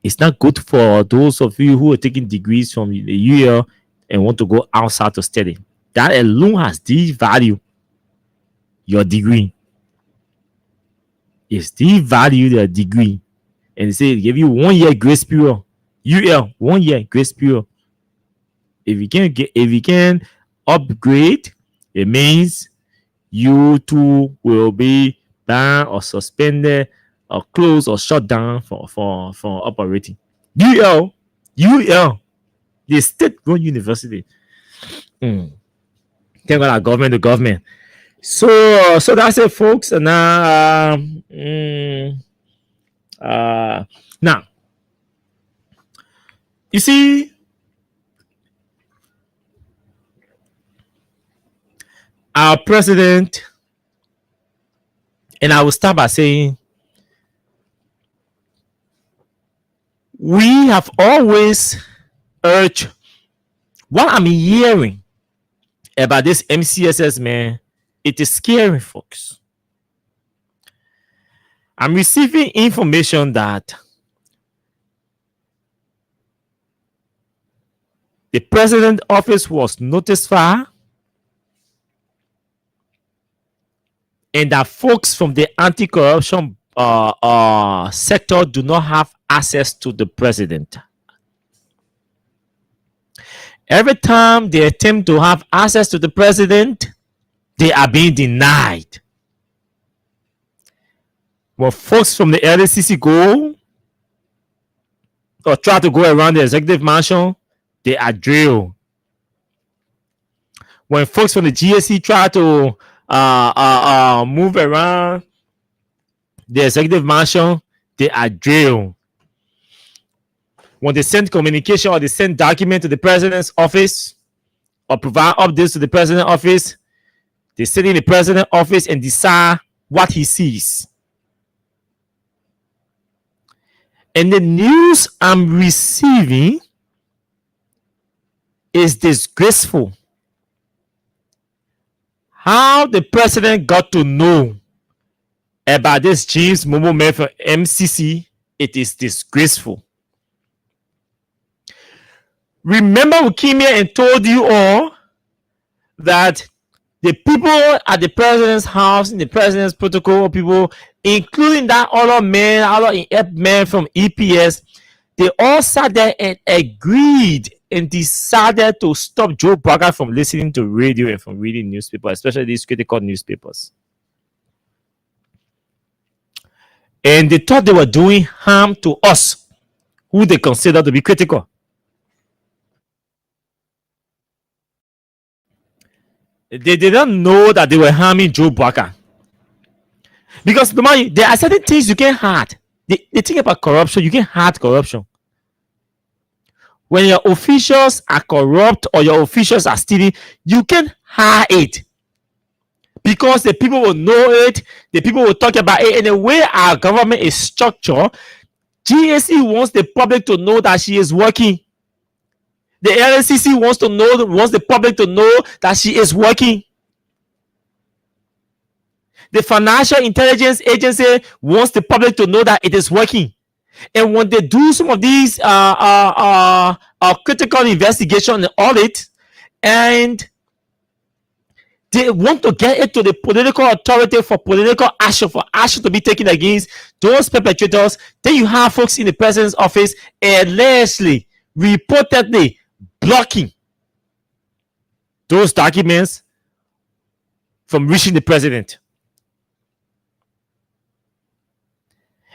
It's not good for those of you who are taking degrees from the UL and want to go outside to study. That alone has devalued your degree. It's devalued your degree. And they say they give you 1 year grace period. UL 1 year grace period. If you can upgrade, it means you too will be banned or suspended or closed or shut down for operating. UL, the state-run university. Thank God our government, the government. So that's it, folks. And now, now, you see, our president, and I will start by saying, we have always urged what I'm hearing about this MCSS, man. It is scary, folks. I'm receiving information that the president's office was notified and that folks from the anti-corruption sector do not have access to the president. Every time they attempt to have access to the president, they are being denied. When folks from the LCC go or try to go around the executive mansion, they are drilled. When folks from the GSC try to move around the executive mansion, they are drilled. When they send communication or they send document to the president's office or provide updates to the president's office, they sit in the president's office and decide what he sees. And the news I'm receiving is disgraceful. How the president got to know about this James Momo man from MCC, it is disgraceful. Remember, we came here and told you all that the people at the president's house, in the president's protocol, people, including that other man from EPS, they all sat there and agreed and decided to stop Joe Biden from listening to radio and from reading newspapers, especially these critical newspapers. And they thought they were doing harm to us, who they consider to be critical. They didn't know that they were harming Joe Biden. Because there are certain things you can't hide. They think about corruption, you can't hide corruption. When your officials are corrupt or your officials are stealing, you can hide it. Because the people will know it, the people will talk about it, and the way our government is structured, GSE wants the public to know that she is working. The LNCC wants the public to know that she is working. The Financial Intelligence Agency wants the public to know that it is working. And when they do some of these critical investigation and audit, and they want to get it to the political authority for political action, for action to be taken against those perpetrators, then you have folks in the president's office allegedly, reportedly blocking those documents from reaching the president.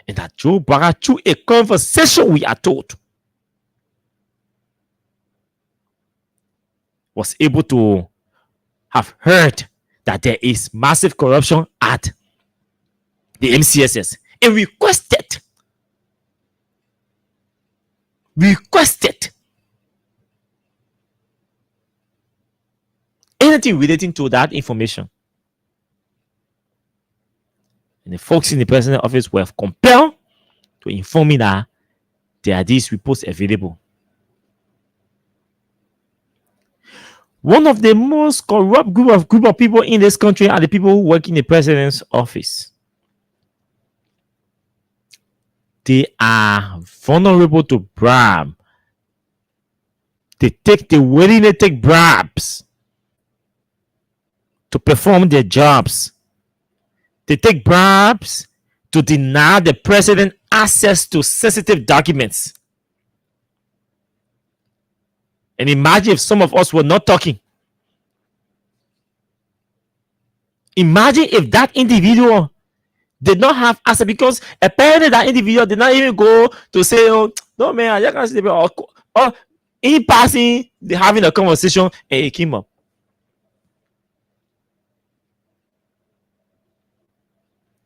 And that Joe Barra, through a conversation, we are told, was able to have heard that there is massive corruption at the MCSS and requested anything relating to that information. And the folks in the president's office were compelled to inform me that there are these reports available. One of the most corrupt group of people in this country are the people who work in the president's office. They are vulnerable to bribe. They willingly take bribes to perform their jobs. They take bribes to deny the president access to sensitive documents. And imagine if some of us were not talking. Imagine if that individual did not have access, because apparently that individual did not even go to say, oh, no man, I just can't sleep. Or in passing, they're having a conversation and it came up.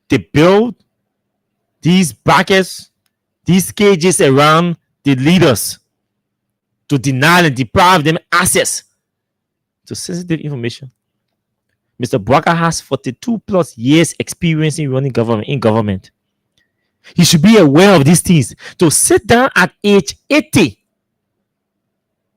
They build these brackets, these cages around the leaders to deny and deprive them access to sensitive information. Mr. Baraka has 42 plus years experience in running government. He should be aware of these things. To sit down at age 80,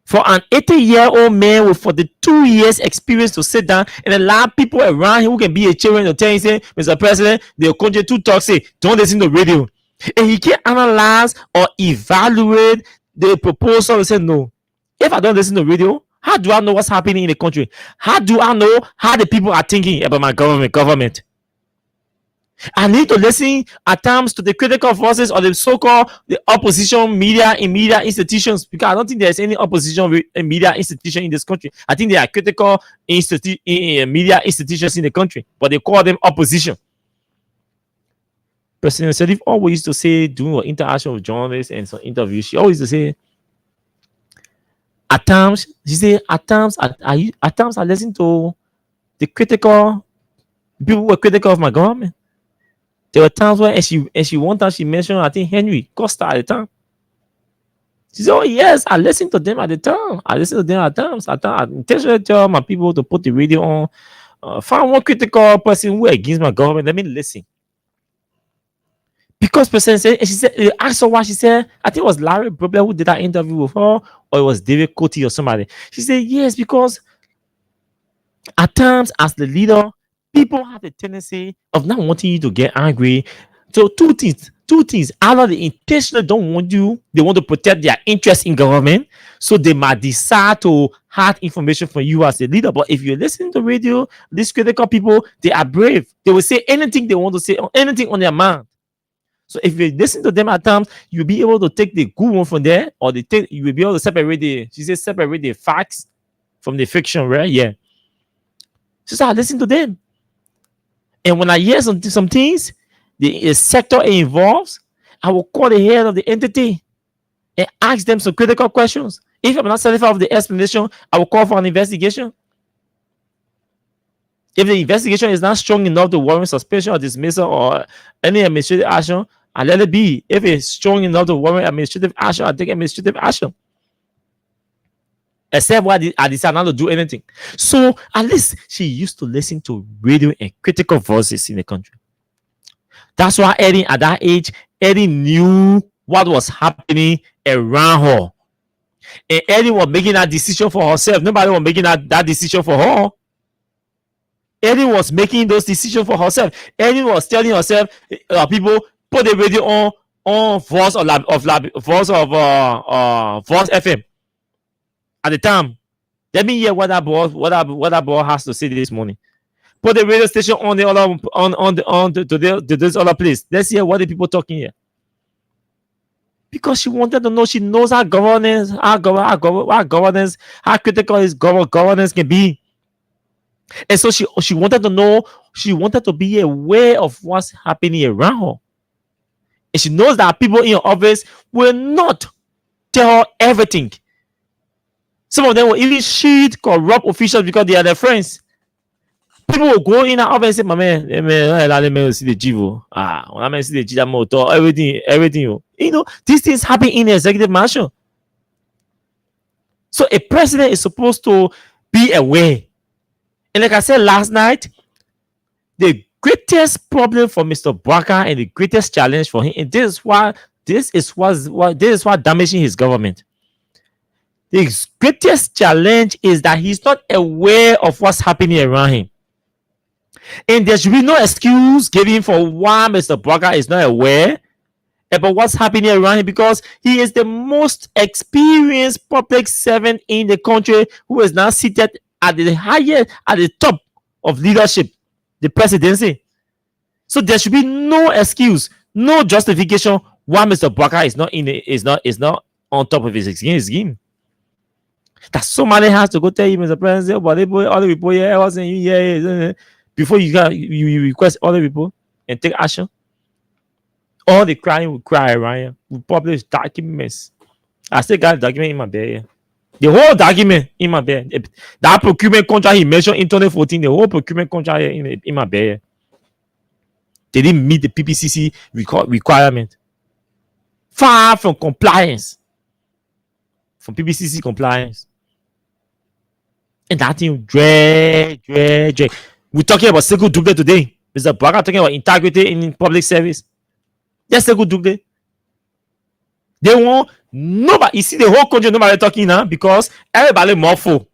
for an 80-year-old man with 42 years experience to sit down and allow people around him who can be a children to tell him, say, Mr. President, the country too talk, say, don't listen to radio. And he can analyze or evaluate the proposal and say, no, if I don't listen to radio, how do I know what's happening in the country? How do I know how the people are thinking about my government? I need to listen at times to the critical voices of the so-called the opposition media in media institutions, because I don't think there's any opposition media institution in this country. I think there are critical media institutions in the country, but they call them opposition. President Sharif always used to say, doing an interaction with journalists and some interviews, she always used to say, at times, she said, at times I listen to the critical people who were critical of my government. There were times when, and she one time she mentioned, I think Henry Costa at the time. She said, oh yes, I listened to them at the time. I listened to them at times. I intentionally tell my people to put the radio on. Find one critical person who against my government. Let me listen. Because person said, and she said, asked her why. She said, I think it was Larry Brobler who did that interview with her, or it was David Coty or somebody. She said, yes, because at times as the leader, people have a tendency of not wanting you to get angry. So two things. Either they intentionally don't want you, they want to protect their interest in government, so they might decide to hide information from you as a leader. But if you listen to radio, these critical people, they are brave. They will say anything they want to say, anything on their mind. So if you listen to them at times, you'll be able to take the good one from there, or you will be able to separate the facts from the fiction, right? Yeah. So I listen to them. And when I hear some things, the sector involves, I will call the head of the entity and ask them some critical questions. If I'm not satisfied with the explanation, I will call for an investigation. If the investigation is not strong enough to warrant suspension or dismissal or any administrative action, I let it be. If it's strong enough to warrant administrative action, I take administrative action. Except when I decide not to do anything. So at least she used to listen to radio and critical voices in the country. That's why Eddie, at that age, Eddie knew what was happening around her. And Eddie was making that decision for herself. Nobody was making that decision for her. Eddie was making those decisions for herself. Eddie was telling herself, people, put the radio on Voice FM. At the time, let me hear what that boy has to say this morning. Put the radio station on the other this other place. Let's hear what the people talking here. Because she wanted to know. She knows how critical governance can be. And so she wanted to know, she wanted to be aware of what's happening around her. And she knows that people in her office will not tell her everything. Some of them will even cheat corrupt officials because they are their friends. People will go in her office and say, "My man, let me see the Jivo. When I see the Jivo motor, everything. You know, these things happen in the executive mansion. So a president is supposed to be aware. And like I said last night, the greatest problem for Mr. Bwaka and the greatest challenge for him, and this is what damaging his government. The greatest challenge is that he's not aware of what's happening around him. And there should be no excuse given for why Mr. Bwaka is not aware about what's happening around him, because he is the most experienced public servant in the country who is now seated at the top of leadership, the presidency. So there should be no excuse, no justification why Mr. Bwaka is not on top of his game. That somebody has to go tell you, Mr. President, but other people here wasn't here before you request other people and take action. All the crying will cry around here. We publish documents. I still got a document in my bed here. The whole document in my bed. That procurement contract he mentioned in 2014, the whole procurement contract here in my bed here. They didn't meet the PPCC requirement. Far from compliance. From PPCC compliance. And that thing drag. We're talking about Sekou Doumbé today. Mr. Bwaka talking about integrity in public service. Yes, Sekou Doumbé. They want nobody. You see the whole country, nobody talking now because everybody more full.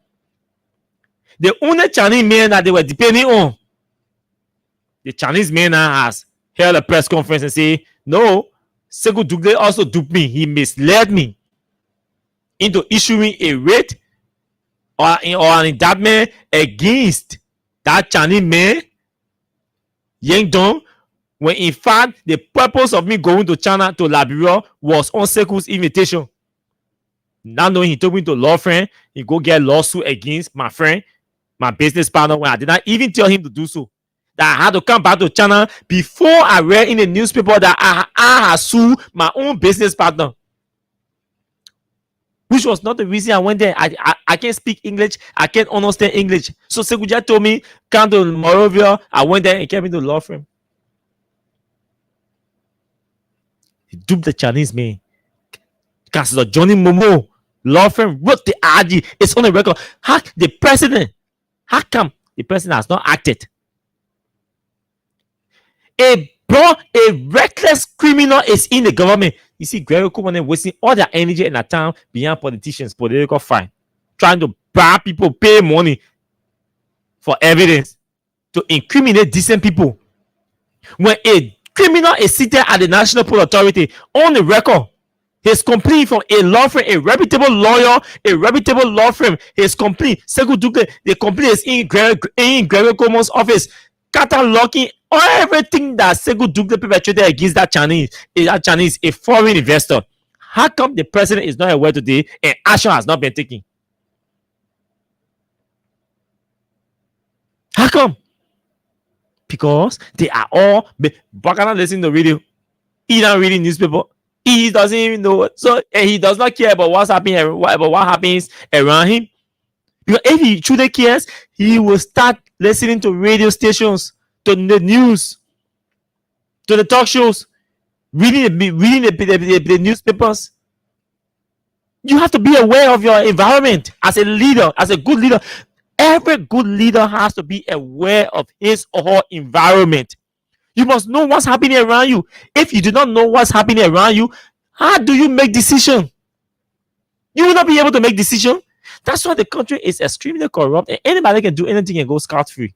The only Chinese man that they were depending on, the Chinese man has held a press conference and say, no, Sekou Doumbé also duped me. He misled me into issuing a rate or an indictment against that Chinese man, Yang Dong, when in fact the purpose of me going to China, to Liberia, was on Sekou's invitation. Now knowing he took me to law firm, he go get lawsuit against my friend, my business partner, when I did not even tell him to do so. That I had to come back to China before I read in the newspaper that I had sued my own business partner. Which was not the reason I went there. I can't speak English. I can't understand English. So Sekou just told me, come to Monrovia. I went there and came into the law firm. He duped the Chinese man. Councilor Johnny Momo, law firm, wrote the RG. It's on the record. How come the president has not acted? A reckless criminal is in the government. You see, Gregory Kumanen wasting all their energy and their time behind politicians, political fight, trying to bribe people, pay money for evidence to incriminate decent people. When a criminal is seated at the National Port Authority on the record, his complaint from a law firm, a reputable lawyer, a reputable law firm, his complaint, Sekou Doumbé, the complaint is in Gregory Kumanen's office, cataloging everything that Sekou Doumbé perpetrated against that Chinese, a foreign investor. How come the president is not aware today and action has not been taken? How come? Because they are all Bwaka listening to radio. He not reading newspaper. He doesn't even know. So he does not care about what's happening, about what happens around him. Because if he truly cares, he will start listening to radio stations, to the news, to the talk shows, reading the newspapers. You have to be aware of your environment as a leader, as a good leader. Every good leader has to be aware of his or her environment. You must know what's happening around you. If you do not know what's happening around you, how do you make decisions? You will not be able to make decisions. That's why the country is extremely corrupt and anybody can do anything and go scot-free.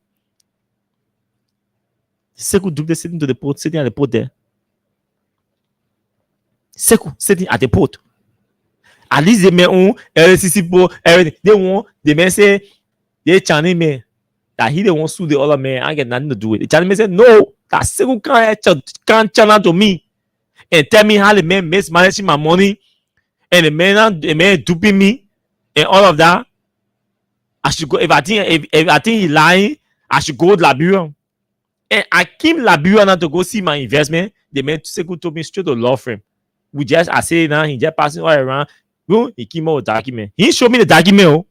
Sekou Doumbé sitting at the port there. Sekou sitting at the port. At least they may own LCC port, everything. They may say, they Chinese man, that he don't want to sue the other man. I get nothing to do with it. The Chinese man said, no, that Sekou can't channel to me and tell me how the man mismanaging my money and the man duping me and all of that. I should go. If I think he lying, I should go to Liberia. And I came Liberia now to go see my investment. The man Sekou told me straight to law firm. I say now he just passing all around. Boom, he came out with document. He showed me the document. Oh.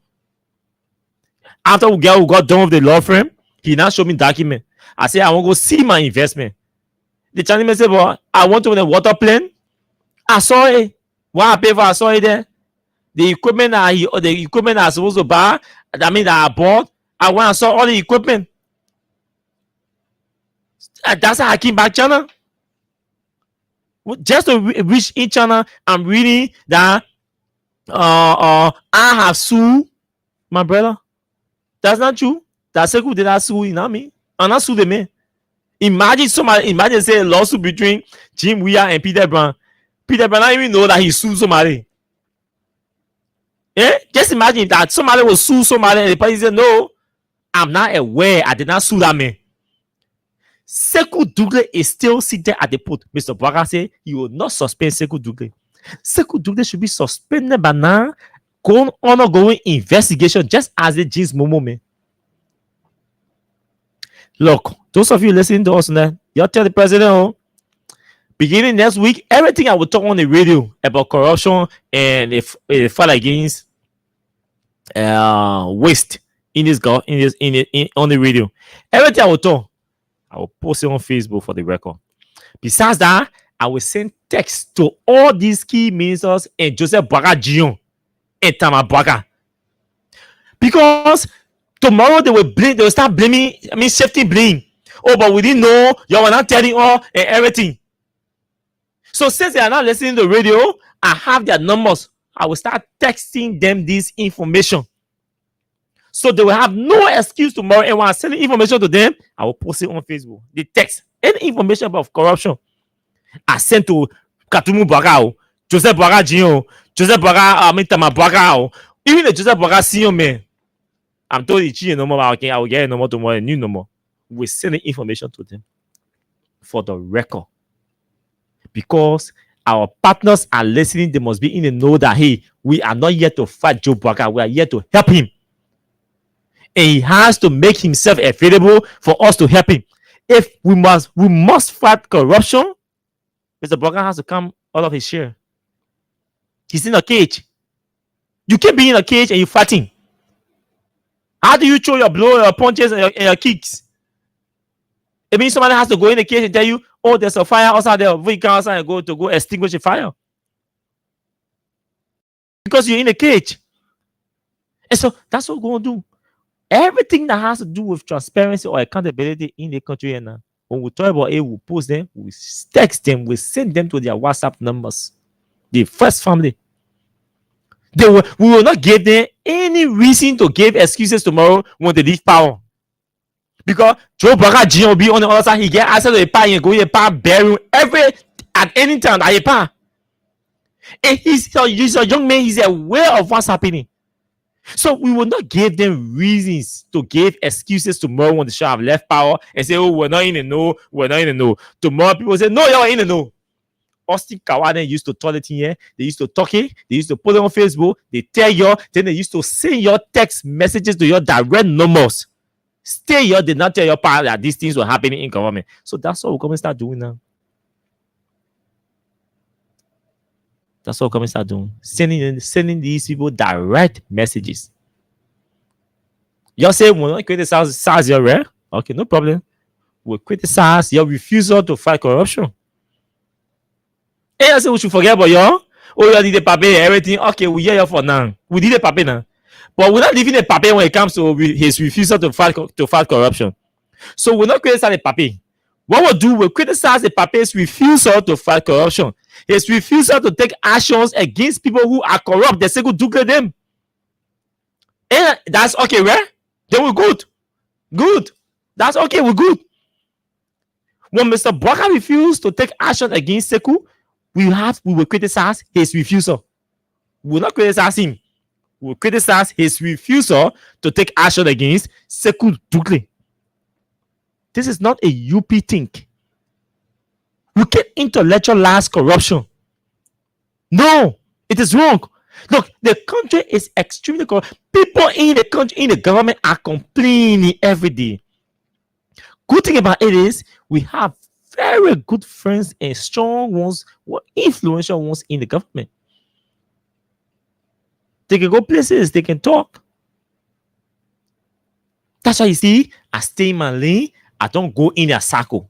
After we got done with the law firm, he now showed me document. I say I want to go see my investment. The Chinese man said, "Well, I want to win a water plan." I saw it. What I pay for, I saw it there. The equipment I supposed to buy, that I bought. I went and saw all the equipment. And that's how I came back China. Just to reach in China, I'm reading that I have sued my brother. That's not true. That Sekou did not sue, you know me. I'm not sue the man. Imagine say a lawsuit between Jim Weir and Peter Brown. Peter Brown don't even know that he sued somebody. Yeah? Just imagine that somebody will sue somebody and the person said, "No, I'm not aware. I did not sue that man." Sekou Dougle is still sitting at the port. Mr. Bwaka said he will not suspend Sekou Dougle. Sekou Dougle should be suspended by now. Ongoing investigation, just as the James Momo man. Look, those of you listening to us now, you tell the president, oh, beginning next week, everything I will talk on the radio about corruption and if fight against waste on the radio, everything I will talk, I will post it on Facebook for the record. Besides that, I will send text to all these key ministers and Joseph Bwaka Jion and Tama Bwaka, because tomorrow they will start blaming. Safety blame. Oh, but we didn't know. You were not telling all and everything. So since they are not listening to the radio, I have their numbers. I will start texting them this information, so they will have no excuse tomorrow. And when I'm sending information to them, I will post it on Facebook. The text, any information about corruption, I sent to Katumu Bwaka, Joseph Bwaka Jion, Joseph Bwaka, Tama Bwaka, even the Joseph Bwaka senior man. I'm told you change no more. I will get a number tomorrow, a new number. We send the information to them for the record, because our partners are listening. They must be in the know that, hey, we are not here to fight Joe Bwaka. We are here to help him, and he has to make himself available for us to help him. If we must fight corruption, Mr. Bwaka has to come out of his chair. He's in a cage. You can't be in a cage and you're fighting. How do you throw your blow, your punches, and your kicks? It means somebody has to go in the cage and tell you, "Oh, there's a fire outside there. We come outside and go extinguish the fire," because you're in a cage. And so that's what we're going to do. Everything that has to do with transparency or accountability in the country, and when we talk about it, we post them, we text them, we send them to their WhatsApp numbers. The first family. We will not give them any reason to give excuses tomorrow when they leave power. Because Joe Bwaka Jion will be on the other side. He get access to the power and go to the power burial at any time at the power. And he's a young man. He's aware of what's happening. So we will not give them reasons to give excuses tomorrow when they shall have left power and say, "Oh, we're not in the know. We're not in the know." Tomorrow people say, "No, you're in the know." Austin KAWAH used to toilet in here. They used to talk it. They used to put it on Facebook. They tell you. Then they used to send your text messages to your direct numbers. Stay here. Did not tell your partner that these things were happening in government. So that's what we're going to start doing now. That's what we're going to start doing. Sending these people direct messages. You say we're not criticize your rare. Okay, no problem. We'll criticize your refusal to fight corruption. And I say we should forget about y'all. Oh, you did the paper and everything. Okay, we hear you for now. We did the paper now. But we're not leaving the paper when it comes to his refusal to fight corruption. So we're not criticizing the paper. What we'll do, we'll criticize the paper's refusal to fight corruption. His refusal to take actions against people who are corrupt. They say, "Go do them." And that's okay, right? Then we're good. Good. That's okay, we're good. When Mr. Bwaka refused to take action against Sekou, we will criticize his refusal. We will not criticize him. We will criticize his refusal to take action against Sekou Dougle. This is not a UP thing. You can't intellectualize corruption. No, it is wrong. Look, the country is extremely corrupt. People in the country, in the government, are complaining every day. Good thing about it is we have very good friends and strong ones, influential ones in the government. They can go places, they can talk. That's why you see, I stay in my lane. I don't go in their circle.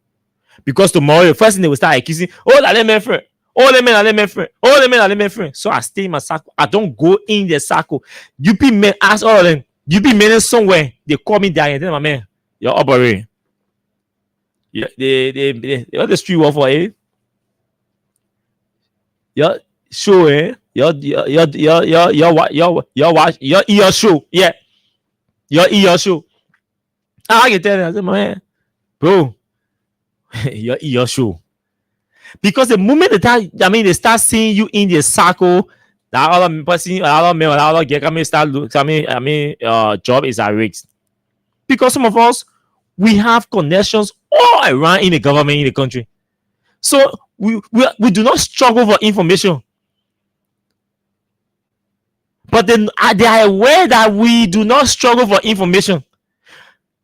Because tomorrow, the first thing they will start accusing, oh, let me friend. Oh, let me friend. Oh, let me friend. So I stay in my circle. I don't go in their circle. UP men ask all of them. UP men somewhere. They call me there and tell my man, you're operating. Yeah, what the street war for it? Your show, eh? Your show. Yeah. Your show. I can tell you, I said, man, bro, your show. Because the moment they start seeing you in the circle, that other person, other man, other get job is at risk. Because some of us, we have connections all around in the government, in the country. So we do not struggle for information. But then they are aware that we do not struggle for information.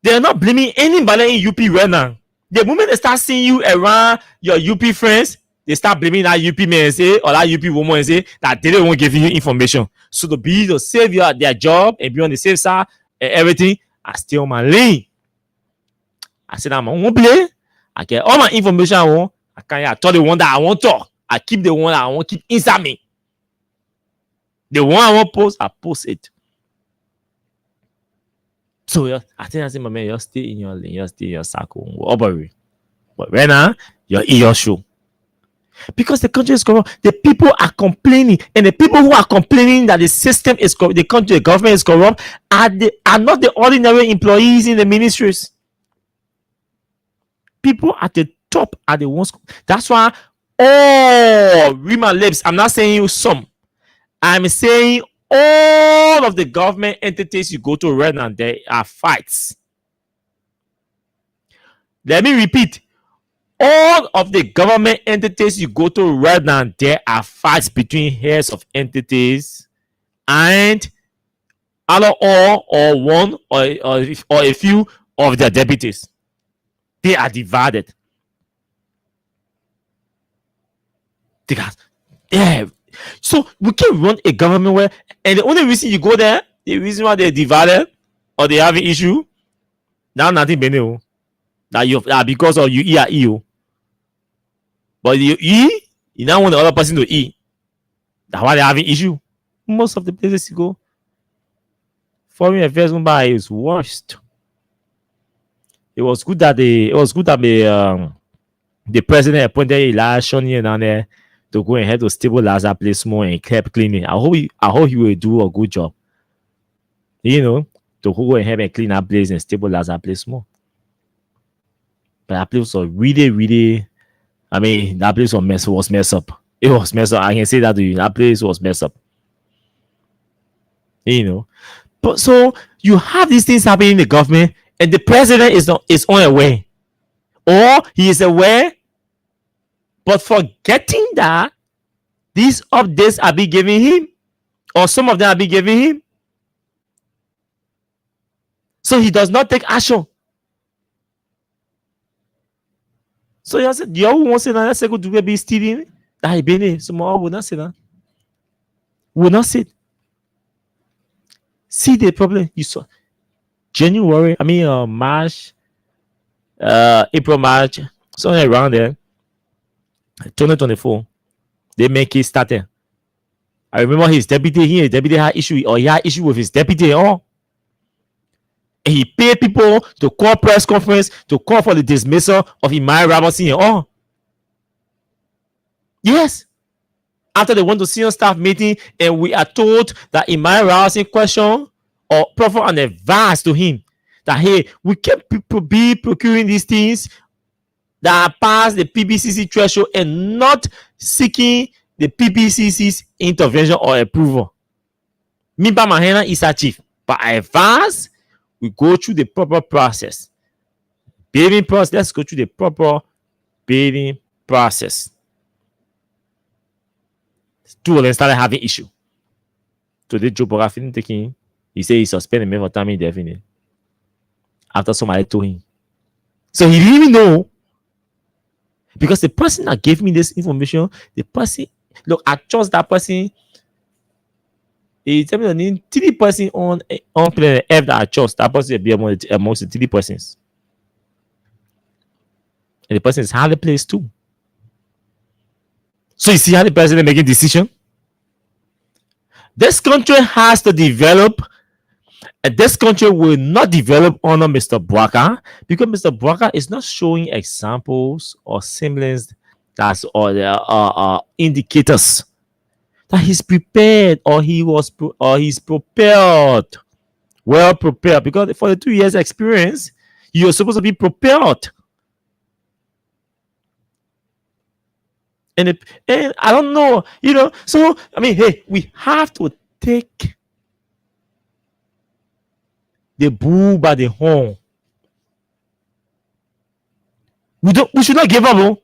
They are not blaming anybody in UP right now. The moment they start seeing you around your UP friends, they start blaming that UP man and say, or that UP woman and say that they don't want to give you information. So to save their job and be on the safe side and everything, I stay on my lane. I said I'm on play. I get all my information I want. I tell the one that I want to talk. I keep the one that I want to keep inside me. The one I want to post, I post it. So I think I say, my man, you stay in your lane, you stay in your circle, robbery. But right now, you're in your show. Because the country is corrupt, the people are complaining, and the people who are complaining that the system is corrupt, the government is corrupt, are not the ordinary employees in the ministries. People at the top are the ones. That's why read my lips. I'm not saying you some. I'm saying all of the government entities you go to right now, there are fights. Let me repeat. All of the government entities you go to right now, there are fights between heads of entities and either all or one or a few of their deputies. They are divided. Yeah. So we can run a government where, and the only reason you go there, the reason why they're divided or they have an issue, now nothing beneath that because of you are you. But you now want the other person to eat. That's why they have an issue. Most of the places you go, foreign affairs is worst. It was good that the president appointed election here down there to go ahead to stabilize that place more and keep cleaning. I hope he will do a good job. To go ahead and clean that place and stabilize that place more. But that place was really, really, that place was messed up. It was messed up. I can say that to you. That place was messed up. But so you have these things happening in the government, and the president is unaware, or he is aware, but forgetting that these updates are being given him, or some of them are being given him. So he does not take action. So you said, you won't say that. Let's go to be stealing. That he been some more will not say that. Will not sit. See the problem you saw. January, March, April, March, somewhere around there. 2024, they make it started. I remember his deputy here. His deputy had issue, or he had issue with his deputy. And he paid people to call press conference to call for the dismissal of Imai Robinson. Yes. After they went to senior staff meeting, and we are told that Imai Robinson question or proffer an advice to him that, hey, we can be procuring these things that are past the PBCC threshold and not seeking the PBCC's intervention or approval. Mimba Mahena is achieved. But I advance, we go through the proper process. Bidding process, let's go through the proper bidding process. Two of them started having issue. Today, Joe Boga finished taking. He said he suspended me for time indefinite after somebody told him. So he didn't even know, because the person that gave me this information, the person, look, I trust that person. He tell me the name 3 person on planet F that I trust. That person will be amongst the 3 persons, and the person is highly placed too. So you see how the president making decision. This country has to develop, and this country will not develop under Mr. Bwaka, because Mr. Bwaka is not showing examples or semblance that's or indicators that he's prepared, or he's prepared, well prepared. Because for the 2 years experience, you're supposed to be prepared. And I don't know, So I mean, hey, we have to take the bull by the horn. We should not give up. Oh.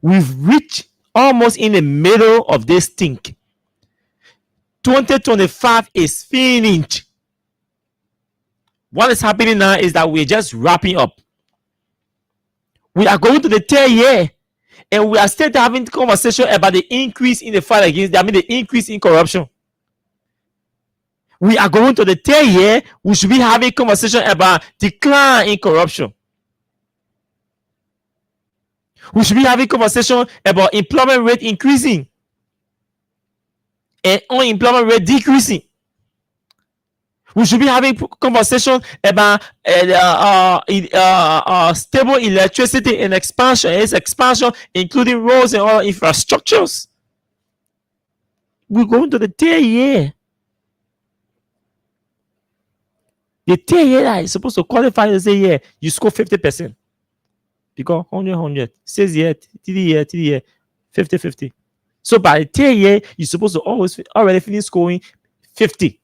We've reached almost in the middle of this thing. 2025 is finished. What is happening now is that we're just wrapping up. We are going to the 3rd year, and we are still having conversation about the increase in the fight against, the increase in corruption. We are going to the 3rd year. We should be having conversation about decline in corruption. We should be having conversation about employment rate increasing and unemployment rate decreasing. We should be having conversation about stable electricity and expansion. Its expansion, including roads and other infrastructures. We're going to the 3rd year. The 3rd year that is supposed to qualify to say, yeah, you score 50%. Because 100, 6 years, 3 years, 50. So by the 3rd year, you're supposed to already finish scoring 50.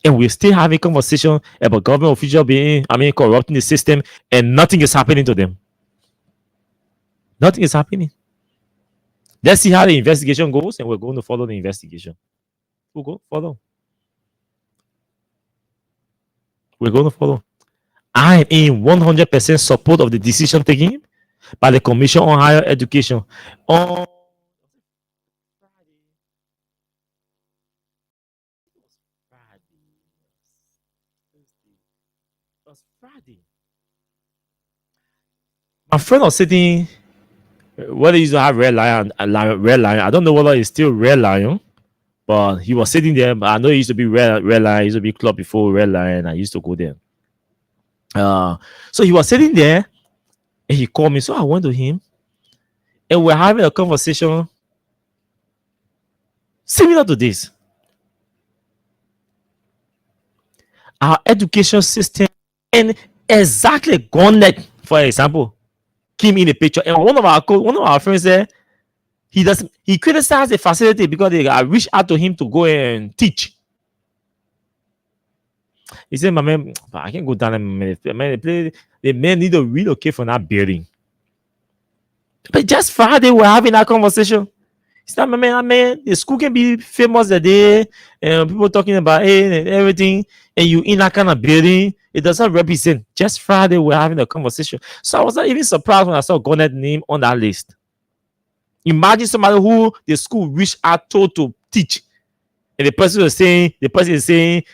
And we're still having conversation about government officials corrupting the system, and nothing is happening to them. Nothing is happening. Let's see how the investigation goes, and we're going to follow the investigation. We'll go follow. We're going to follow. I am in 100% support of the decision taken by the Commission on Higher Education. On Friday, my friend was sitting. Whether he used to have Red Lion, I don't know whether it's still Red Lion, but he was sitting there. I know he used to be Red Lion. He used to be club before Red Lion. I used to go there. So he was sitting there, and he called me. So I went to him, and we're having a conversation similar to this. Our education system, and exactly Gonet, for example, came in the picture. And one of our friends there, he criticized the facility because they reached out to him to go and teach. He said, "My man, I can't go down there. They may need to relocate from that building." But just Friday, we're having that conversation. It's not, my man, the school can be famous the day, and people talking about it and everything, and you in that kind of building, it does not represent. Just Friday, we're having a conversation. So I was not even surprised when I saw Gonet's name on that list. Imagine somebody who the school reached out to teach, and the person is saying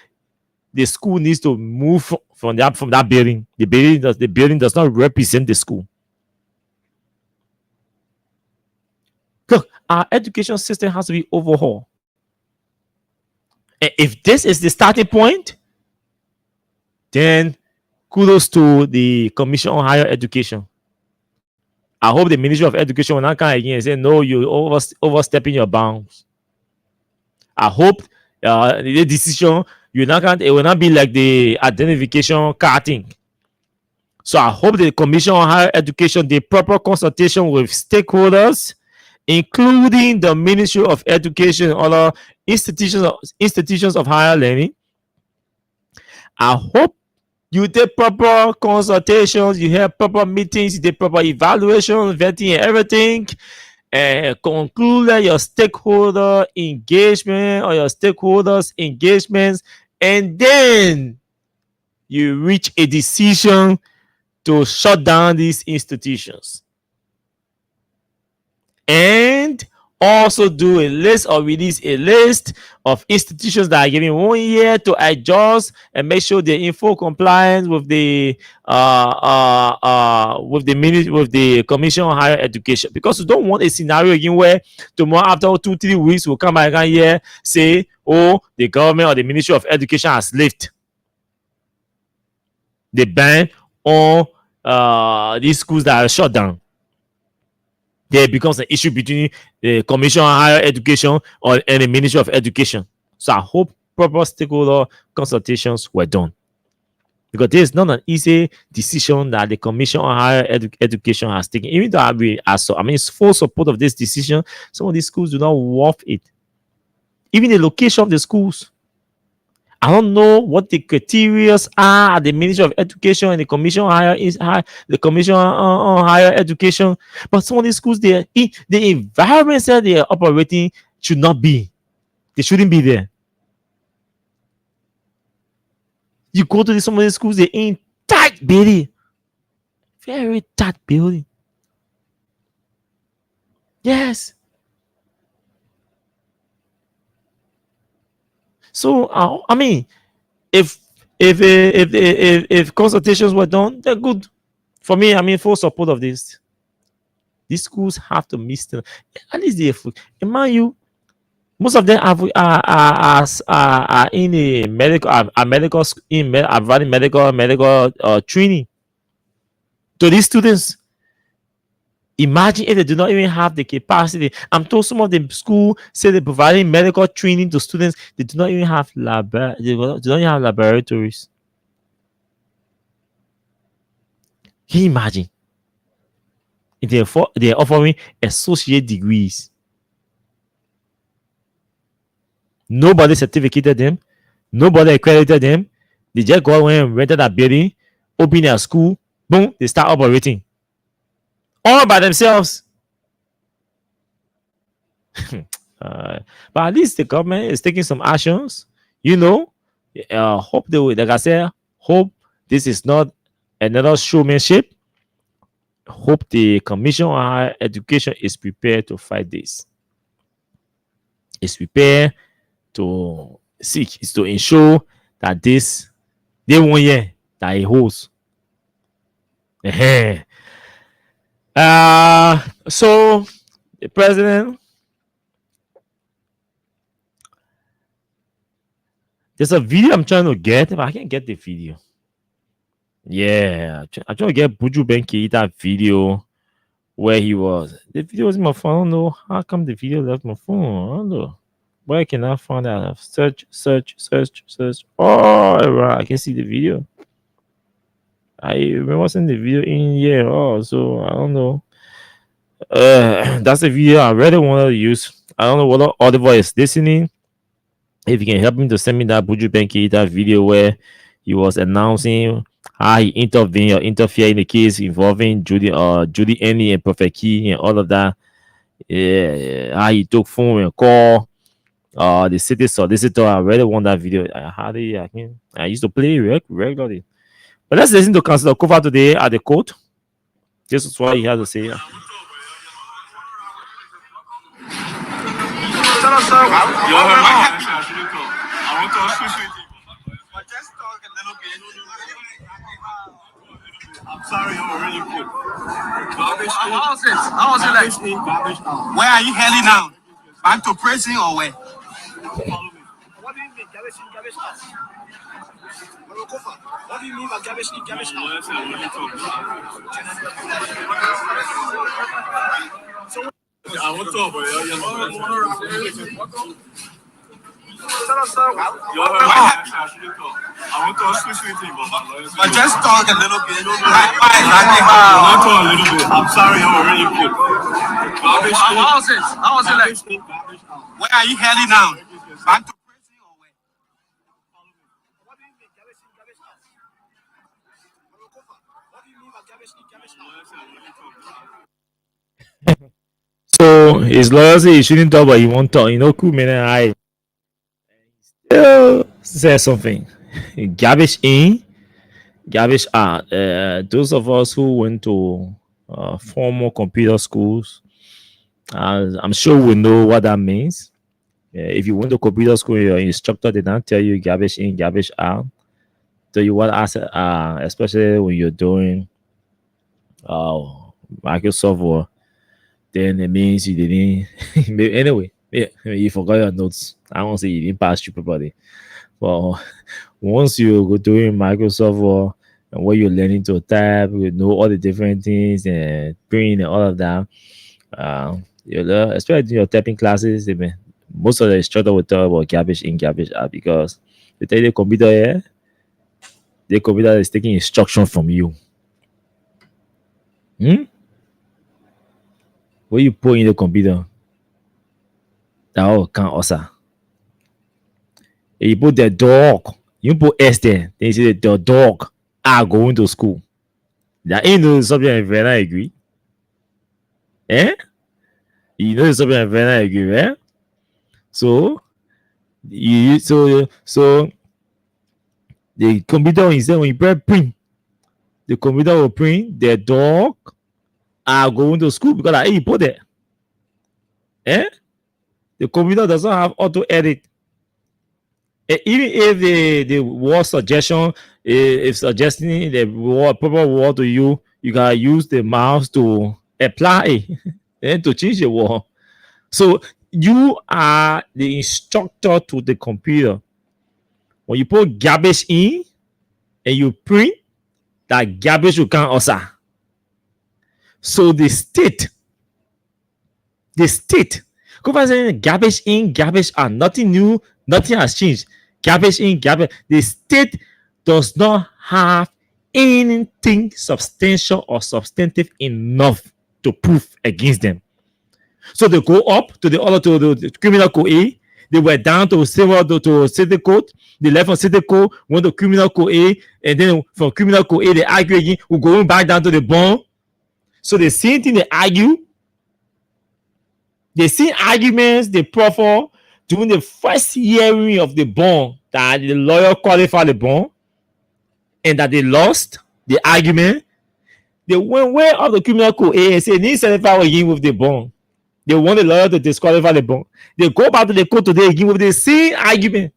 the school needs to move from that building. The building does not represent the school. Look, our education system has to be overhauled. And if this is the starting point, then kudos to the Commission on Higher Education. I hope the Ministry of Education will not come again and say, no, you're overstepping your bounds. I hope the decision, it will not be like the identification card thing. So I hope the Commission on Higher Education, the proper consultation with stakeholders, including the Ministry of Education and other institutions of higher learning. I hope you take proper consultations, you have proper meetings, you take proper evaluation, vetting, and everything, conclude your stakeholder engagement or your stakeholders engagements, and then you reach a decision to shut down these institutions. And also do a list or release a list of institutions that are given 1 year to adjust and make sure they're in full compliance with the with the Commission on Higher Education, because we don't want a scenario again where tomorrow after 2-3 weeks we'll come back again here say, oh, the government or the Ministry of Education has lifted the ban on these schools that are shut down. There becomes an issue between the Commission on Higher Education and the Ministry of Education. So I hope proper stakeholder consultations were done, because this is not an easy decision that the Commission on Higher Education has taken. Even though it's full support of this decision, some of these schools do not worth it. Even the location of the schools, I don't know what the criteria are at the Ministry of Education and the Commission on Higher Education, but some of these schools, the environments that they are operating should not be. They shouldn't be there. You go to some of these schools, they're in tight building, very tight building. Yes. So I mean, if consultations were done, they're good. For me, I'm in full support of this. These schools have to miss them. At least they mind you, most of them are in a medical are running medical training to these students. Imagine if they do not even have the capacity. I'm told some of the school say they're providing medical training to students. They do not even have laboratories. Can you imagine? If they're offering associate degrees. Nobody certificated them. Nobody accredited them. They just go away and rented a building, open their school, boom, they start operating. All by themselves. But at least the government is taking some actions. Hope they will, like I said, hope this is not another showmanship. Hope the Commission on Higher Education is prepared to fight this. Is prepared to seek, is to ensure that this they 1 year that it holds. So the president, there's a video I'm trying to get, but I can't get the video. Yeah, I'm trying to get Buju Benki that video where he was. The video was in my phone. I don't know how come the video left my phone. I don't know. Where can I find that? Search. Oh, right. I can see the video. I remember seeing the video in here. Oh, so I don't know. That's the video I really wanted to use. I don't know what Audible is listening. If you can help me to send me that Buju Benki that video where he was announcing how he intervened or interfered in the case involving Judy Annie and Prophet Key and all of that. Yeah, how he took phone and call the city solicitor. I really want that video. I used to play regularly. But let's listen to Councilor Kofa today at the court. This is what he has to say. Tell us, sir. I want to switch with you. But just talk a little bit. I'm sorry, I'm already good. How was it? How was it like? Where are you heading now? Back to prison or where? What do you mean? Garbage out. What do you mean by garbage out? I want to talk, but tell us, sir. I want to switch with you, but just talk a little bit. I'm sorry, I'm already good. How was it? How was it like? Where are you heading now? Back to prison or where? What do you mean, garbage out? What do you mean by garbage out? So his lawyer say he shouldn't talk, but he won't talk. You know, cool man. I say something. Garbage in, garbage out. Those of us who went to formal computer schools, I'm sure we know what that means. If you went to computer school, your instructor did not tell you garbage in, garbage out. Tell you what, especially when you're doing Microsoft Word, then it means you didn't. Anyway, yeah, you forgot your notes. I won't say you didn't pass through properly. Well, once you go doing Microsoft Word and what you're learning to type, you know all the different things and print and all of that. You know, especially in your typing classes, most of the instructor will talk about garbage in, garbage out because they tell you the computer here, the computer is taking instruction from you. What you put in the computer, that all can also. If you put the dog, you put S there, then you say the dog are going to school. That ain't no subject and verb agree. You know the subject and verb agree, right? So so the computer instead when you press print, the computer will print the dog are going to school because like, hey, you put there. The computer does not have auto edit. Even if the word suggestion is suggesting the proper word to you, you can use the mouse to apply and to change the word. So you are the instructor to the computer. When you put garbage in and you print, that garbage will come also. So the state, because saying garbage in, garbage out, nothing new, nothing has changed. Garbage in, garbage. The state does not have anything substantial or substantive enough to prove against them. So they go up to the criminal code A. They went down to civil to city code. They left from city code, went to criminal code A, and then from criminal code A, they argue again. We're going back down to the bond. So the same thing they argue. The same arguments they proffer during the first hearing of the bond that the lawyer qualified the bond and that they lost the argument. They went way up the criminal code A and said, need 75 again with the bond. They want the lawyer to disqualify the bond. They go back to the court today again with the same argument.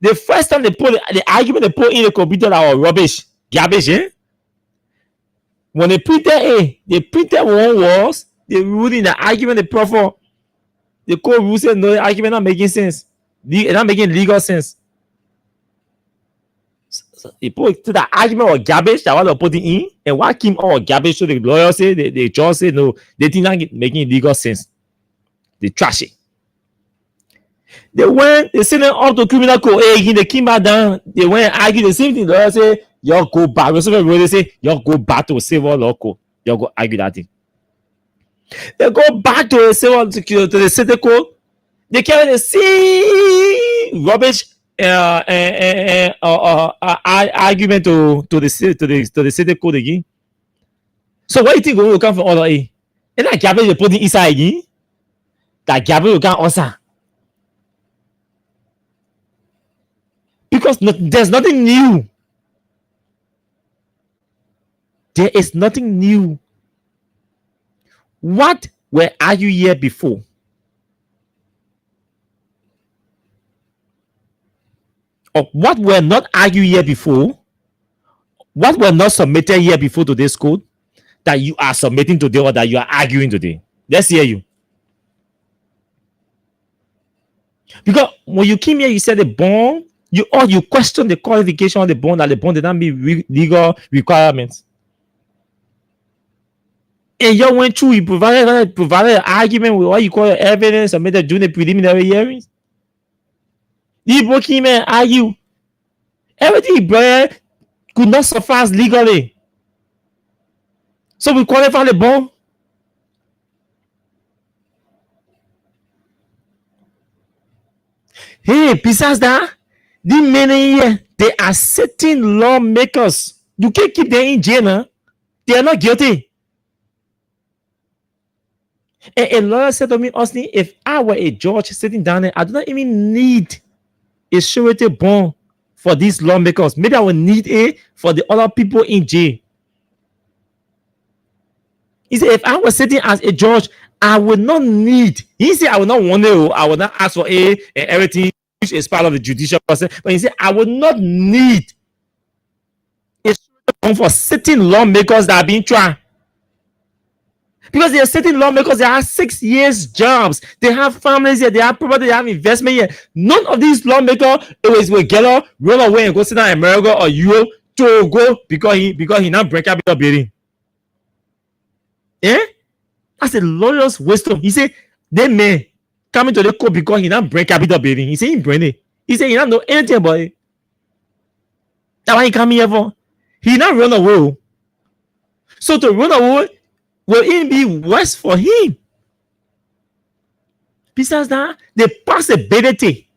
The first time they put the argument they put in the computer that was rubbish, garbage, when they printed they printed one was they ruled in the argument they proffer. The court rule said no, the argument not making sense. It's not making legal sense. So they put to the argument was garbage that was putting in, and what came out was garbage. So the lawyer said, the judge said no, they did not making legal sense. They trash it. They went, they sent them up to criminal court again. They came back down. They went and argued the same thing. The lawyer said, y'all go back. They say, y'all go back to civil law court. Y'all go argue that thing. They go back to the civil to the city court. They carry the same rubbish argument to the city court again. So what do you think will come from order A? And that garbage they put in inside again. That garbage will come answer. Because there's nothing new. There is nothing new. What were argued here before? Or what were not argued here before? What were not submitted here before to this code that you are submitting today or that you are arguing today? Let's hear you. Because when you came here, you said the bond, you questioned the qualification of the bond, that the bond did not meet legal requirements. And you went through, you provided an argument with what you call evidence submitted during the preliminary hearings. You came and argue. Everything he brought could not suffice legally. So we qualify the bond. Hey, besides that, the many here, they are certain lawmakers. You can't keep them in jail. They are not guilty. And a lawyer said to me, Austin, if I were a judge sitting down there, I do not even need a surety bond for these lawmakers. Maybe I will need a for the other people in jail. He said, if I was sitting as a judge, I would not need. He said, I would not want to. I would not ask for a and everything, which is part of the judicial process. But he said, I would not need a surety bond for sitting lawmakers that are being tried. Because they are certain lawmakers, they have 6 years jobs, they have families here, they have property, they have investment here. None of these lawmakers always will get up, run away and go sit down in America or Europe to go because he not break up the building. Eh? That's a lawyer's wisdom. He said they may come into the court because he not break capital building. He said he brain it. He said he not know anything about it. That's why he come here for. He not run away. So to run away will it be worse for him? Besides that, the possibility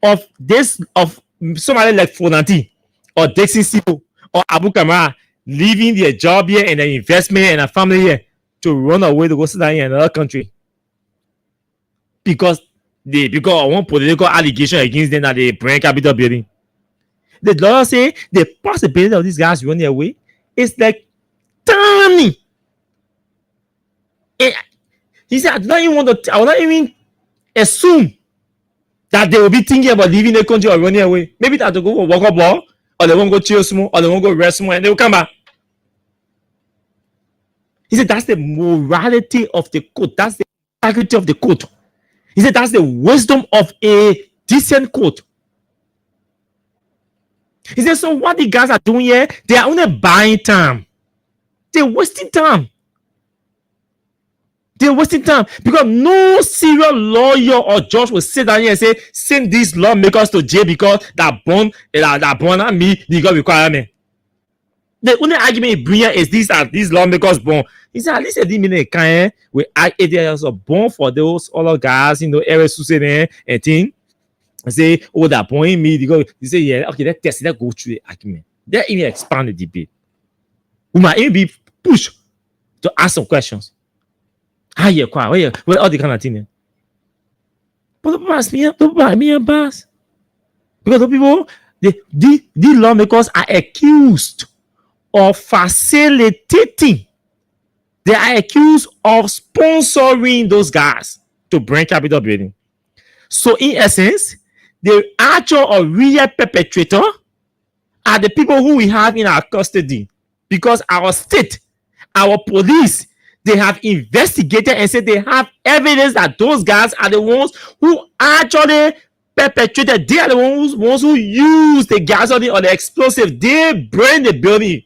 of somebody like Fonati or Dixie Sipo or Abu Kamara leaving their job here and their investment and a family here to run away to go sit down in another country because of one political allegation against them that they bring capital building. The lawyer say the possibility of these guys running away is like tiny. He said, I will not even assume that they will be thinking about leaving the country or running away. Maybe they have to go for walk up ball, or they won't go chill small, or they won't go rest small, and they will come back. He said, that's the morality of the court. That's the integrity of the court. He said, that's the wisdom of a decent court. He said, so what the guys are doing here, they are only buying time. They're wasting time. They're wasting time because no serious lawyer or judge will sit down here and say, send these lawmakers to jail because that bond and me legal requirement. The only argument he bring is these lawmakers born. He said, at least a minute can we areas of born for those other guys, areas who say and thing. I say, oh, that point me because he say, yeah, okay, let's go through the argument. They even expand the debate. We might even be pushed to ask some questions. Yeah, where all the kind of thing. But me and pass. Because the people, the lawmakers are accused of facilitating. They are accused of sponsoring those guys to bring capital building. So in essence, the actual or real perpetrator are the people who we have in our custody because our state, our police, they have investigated and said they have evidence that those guys are the ones who actually perpetrated. They are the ones who use the gasoline or the explosive. They burn the building.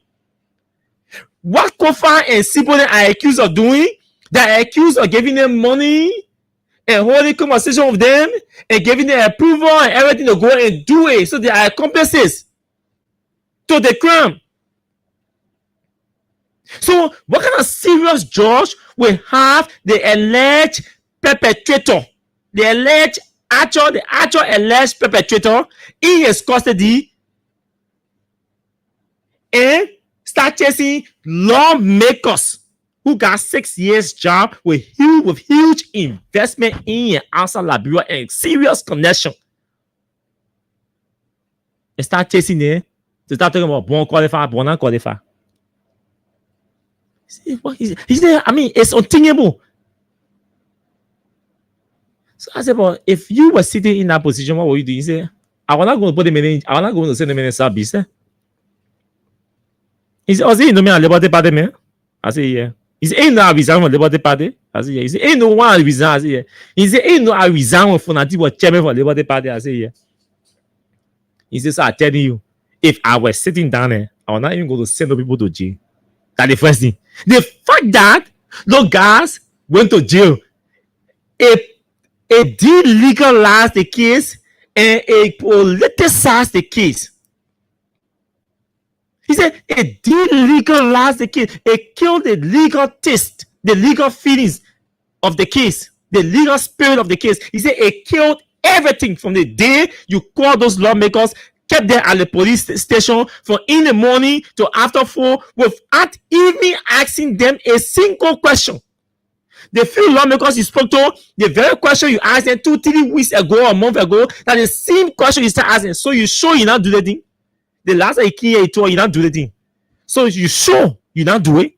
What KAWAH and Sipone are accused of doing, they are accused of giving them money and holding conversation with them and giving them approval and everything to go and do it. So they are accomplices to the crime. So what kind of serious judge will have the alleged perpetrator, the actual alleged perpetrator in his custody and start chasing lawmakers who got 6 years job with huge investment in and outside Liberia and serious connection? And start chasing them to start talking about born qualified, born unqualified. He said, I mean, it's unthinkable. So I said, but if you were sitting in that position, what would you do? He said, I was not going to put them in, I was not going to send them in a service. He said, oh, you know me, a Liberty Party, man? I said, yeah. He said, ain't no I resign from Liberty Party? I said, yeah. He said, ain't no one I resign? I said, yeah. He said, ain't no I resign from Fonati was chairman for Liberty Party? I said, yeah. He said, so I'm telling you, if I was sitting down there, I was not even going to send the people to jail. That's the first thing. The fact that those guys went to jail, it delegalized the case and it politicized the case. He said it delegalized the case. It killed the legal taste, the legal feelings of the case, the legal spirit of the case. He said it killed everything from the day you call those lawmakers, kept them at the police station from in the morning to after 4 without even asking them a single question. The few lawmakers you spoke to, the very question you asked them 2-3 weeks ago or a month ago, that the same question you start asking. So you sure you not do the thing? The last time you came here, you not do the thing. So you sure you not do it?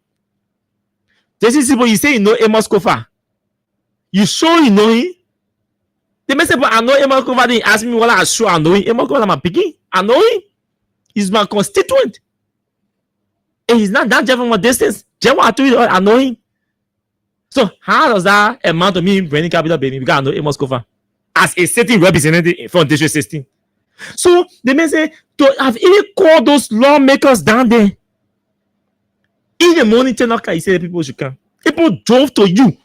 This is people you say you know Amos Kofa. You sure you know him? The message I know Amos Kofa, they ask me what I sure I know him. Amos Kofa, I'm picking. I know him. He's my constituent. And he's not that from a distance. I know him. So how does that amount to me bringing capital building? Because I know Amos Kofa as a sitting representative from District 16. So they may say to have even called those lawmakers down there. In the morning, 10 o'clock, you say the people should come. People drove to you.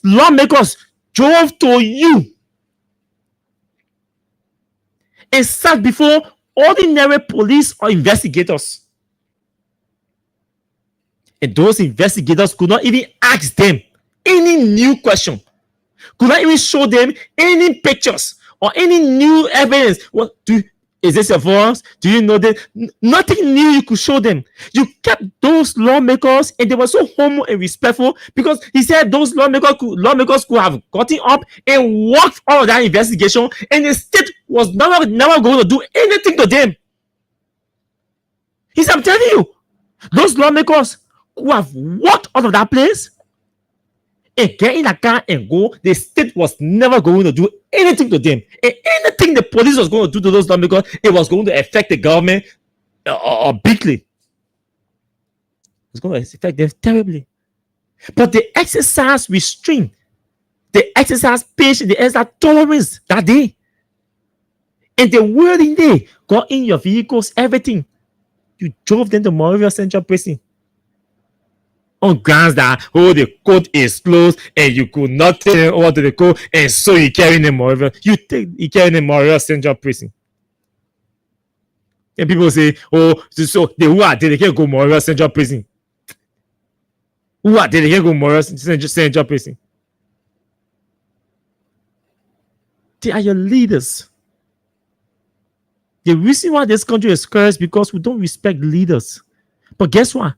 Lawmakers drove to you. And sat before ordinary police or investigators. And those investigators could not even ask them any new question. Could not even show them any pictures or any new evidence. Is this your voice? Do you know that? Nothing new you could show them. You kept those lawmakers and they were so humble and respectful because he said those lawmakers could have gotten up and walked all of that investigation and the state was never going to do anything to them. He said, I'm telling you, those lawmakers who have walked out of that place and get in a car and go, the state was never going to do anything to them. And anything the police was going to do to those lawmakers, it was going to affect the government bigly. It's going to affect them terribly. But they exercise restraint. They exercise patience. They exercise tolerance that day. And the wording day got in your vehicles, everything. You drove them to Monrovia Central Prison. On grounds that the court is closed and you could not tell over to the court, and so you carry them Monrovia. You carry them Monrovia Central Prison. And people say, so they who are there, they can't go Monrovia Central Prison. Who are there, they can't go Monrovia Central Prison. They are your leaders. The reason why this country is cursed is because we don't respect leaders. But guess what?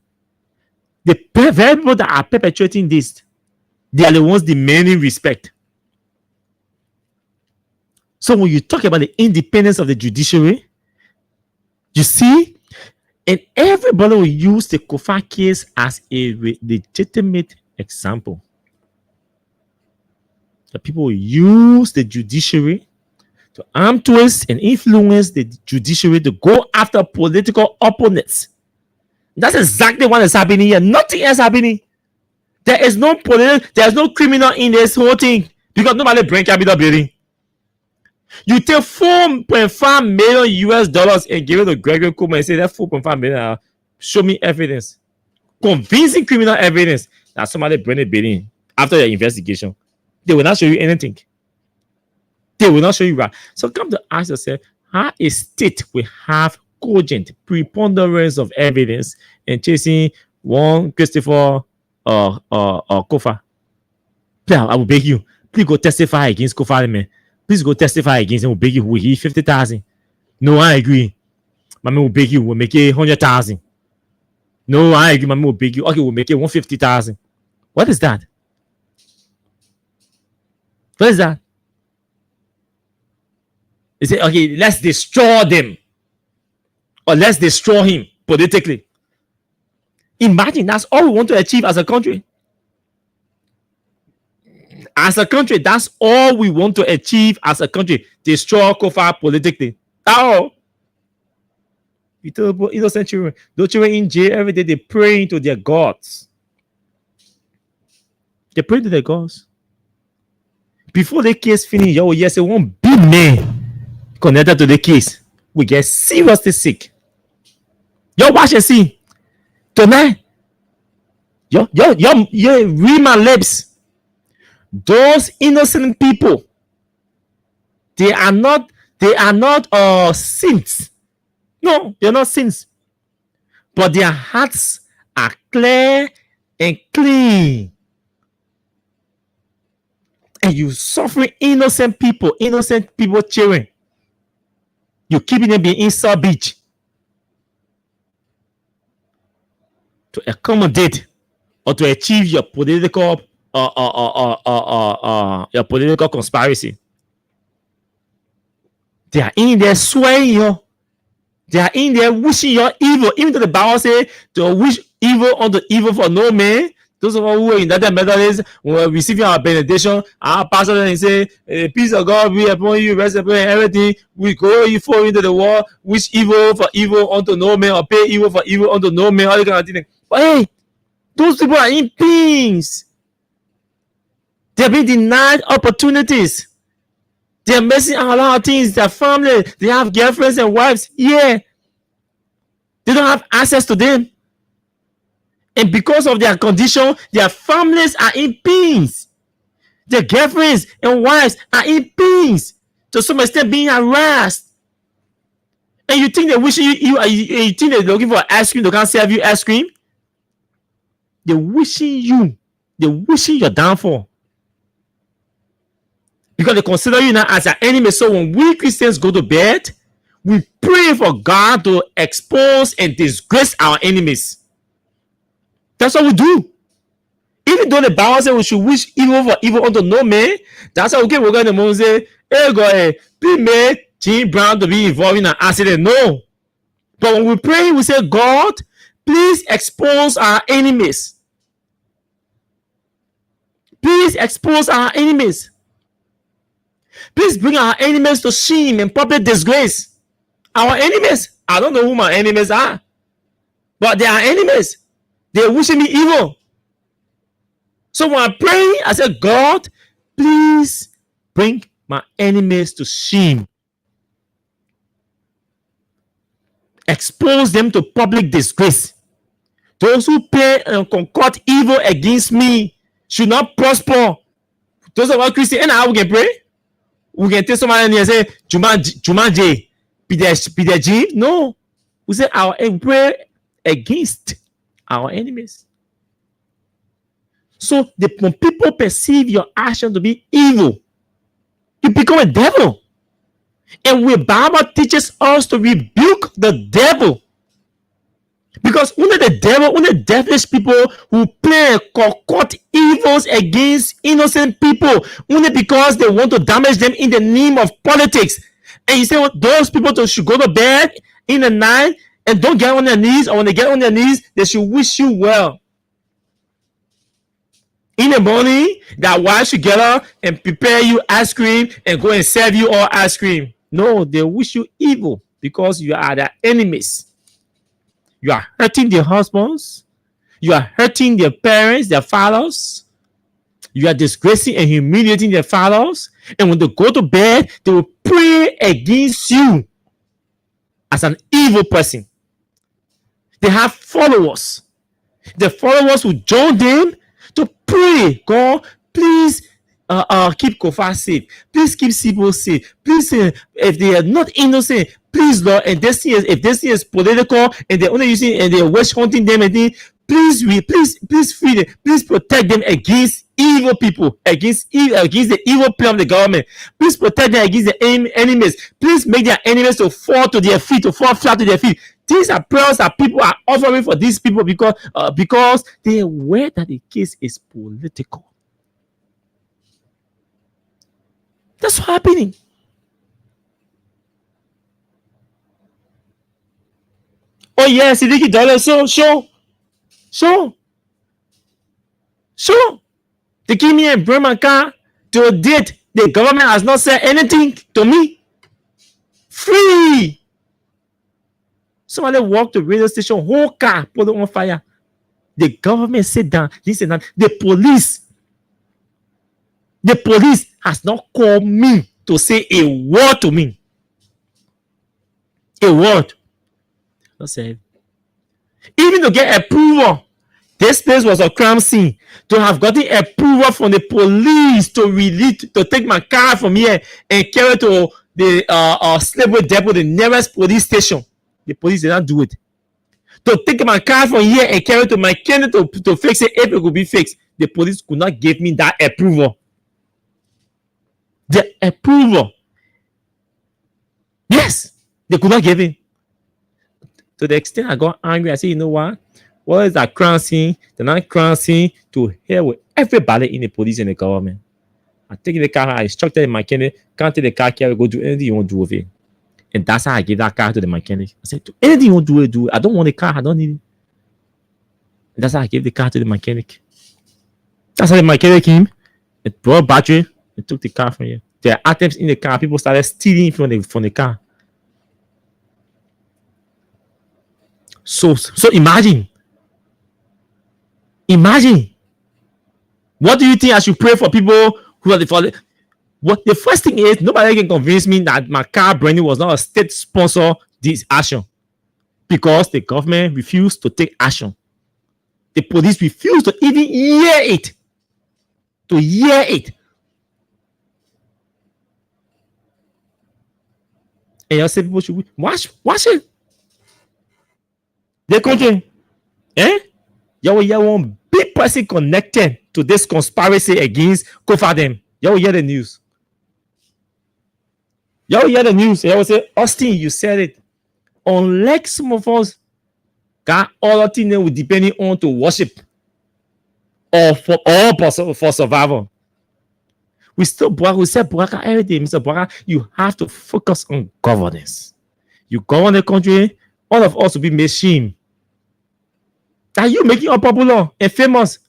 The very people that are perpetrating this, they are the ones demanding respect. So when you talk about the independence of the judiciary, you see, and everybody will use the KAWAH case as a legitimate example. The people will use the judiciary to arm twist and influence the judiciary to go after political opponents. That's exactly what is happening here. Nothing else happening. There is no criminal in this whole thing because nobody bring capital building. You take $4.5 million US and give it to Gregory Coleman and say that $4.5 million. Show me evidence, convincing criminal evidence that somebody bring a building after the investigation. They will not show you anything. They will not show you right. So come to ask yourself, how a state will have cogent preponderance of evidence and chasing one Christopher Kofa? Please, I will beg you. Please go testify against Kofa, man. Please go testify against him. We'll beg you. Will he 50,000? No, I agree. My man will beg you. We'll make it 100,000. No, I agree. My man will beg you. Okay, we'll make it 150,000. What is that? What is that? He said, okay, let's destroy them. Or let's destroy him politically. Imagine that's all we want to achieve as a country. As a country, that's all we want to achieve as a country. Destroy KAWAH politically. Oh, you tell innocent children, those children in jail every day, they pray to their gods. They pray to their gods. Before the case finish, yes, one big man connected to the case will get seriously sick. Watch and see. Tonight, you read my lips. Those innocent people, they are not saints. No, they're not saints. But their hearts are clear and clean. And you suffering innocent people cheering. You keeping them being inside beach to accommodate or to achieve your political your political conspiracy. They are in there swearing you. They are in there wishing your evil. Even though the Bible says to wish evil unto evil for no man. Those of us who are in that Methodist, when we're receiving our benediction, our pastor then say, peace of God be upon you, rest upon everything. We go you fall into the war, wish evil for evil unto no man, or pay evil for evil unto no man, all that kind of thing. But hey, those people are in pains. They're being denied opportunities. They're messing a lot of things. Their family, they have girlfriends and wives. Yeah. They don't have access to them. And because of their condition, their families are in pains. Their girlfriends and wives are in pains. To some extent, being harassed. And you think they're wishing you think they're looking for ice cream, they can't serve you ice cream? They're wishing your downfall. Because they consider you now as an enemy. So when we Christians go to bed, we pray for God to expose and disgrace our enemies. That's what we do. Even though the Bible says we should wish evil for evil unto no man, that's how we're going to say, hey God, please make Jim Brown to be involved in an accident. No. But when we pray, we say, God, please expose our enemies. Please expose our enemies. Please bring our enemies to shame and public disgrace. Our enemies, I don't know who my enemies are, but they are enemies. They're wishing me evil. So when I pray, I say, God, please bring my enemies to shame. Expose them to public disgrace. Those who pray and concoct evil against me should not prosper. Those of us Christians, and how we can pray? We can tell somebody and say, Jumanji, Pidejin. No. We say, we pray against our enemies. So when people perceive your action to be evil, you become a devil. And the Bible teaches us to rebuke the devil. Because only the devilish people who play concoct evils against innocent people, only because they want to damage them in the name of politics. And you say, well, those people should go to bed in the night and don't get on their knees, or when they get on their knees, they should wish you well. In the morning, that wife should get up and prepare you ice cream and go and serve you all ice cream. No, they wish you evil because you are their enemies. You are hurting their husbands. You are hurting their parents, their fathers. You are disgracing and humiliating their fathers. And when they go to bed, they will pray against you as an evil person. They have followers. The followers will join them to pray. God, please keep KAWAH safe. Please keep people safe. Please, if they are not innocent, please, Lord. And if this is political and they're only using and they're witch hunting them and things, please free them. Please protect them against evil people, against the evil plan of the government. Please protect them against the enemies. Please make their enemies to fall to their feet, to fall flat to their feet. These are prayers that people are offering for these people because they are aware that the case is political. That's what's happening. Oh yes, Siddiqui Dollar, sure. They give me a bring my car to a date. The government has not said anything to me. Free. Somebody walked to the radio station, whole car, put it on fire. The government sit down, this and that. The police has not called me to say a word to me. A word. Not say. Even to get approval, this place was a crime scene. To have gotten approval from the police to take my car from here and carry it to the slavery depot, the nearest police station. The police did not do it. To take my car from here and carry it to my mechanic to fix it if it could be fixed, the police could not give me that approval. The approval. Yes, they could not give it. To the extent I got angry, I said, you know what? What is that crime scene? They're not crime scene to hell with everybody in the police and the government. I take the car, I instructed the mechanic, can't take the car care, go do anything you want to do with it. And that's how I gave that car to the mechanic. I said, anything you want to do, do it. I don't want the car, I don't need it. And that's how I gave the car to the mechanic. That's how the mechanic came, it brought battery, and took the car from here. There are items in the car, people started stealing from the car. So imagine. What do you think I should pray for people who are the what the first thing is, nobody can convince me that my car branding was not a state sponsor this action because the government refused to take action. The police refused to even hear it. And you say people should watch it. The country, you will hear one big person connected to this conspiracy against KAWAH them. You will hear the news. You will say, Austin, you said it. Unlike some of us, got all of things we depending on to worship or for survival. We say Buraka every day, Mr. Buraka, you have to focus on governance. You govern the country, all of us will be machine. Are you making unpopular and famous?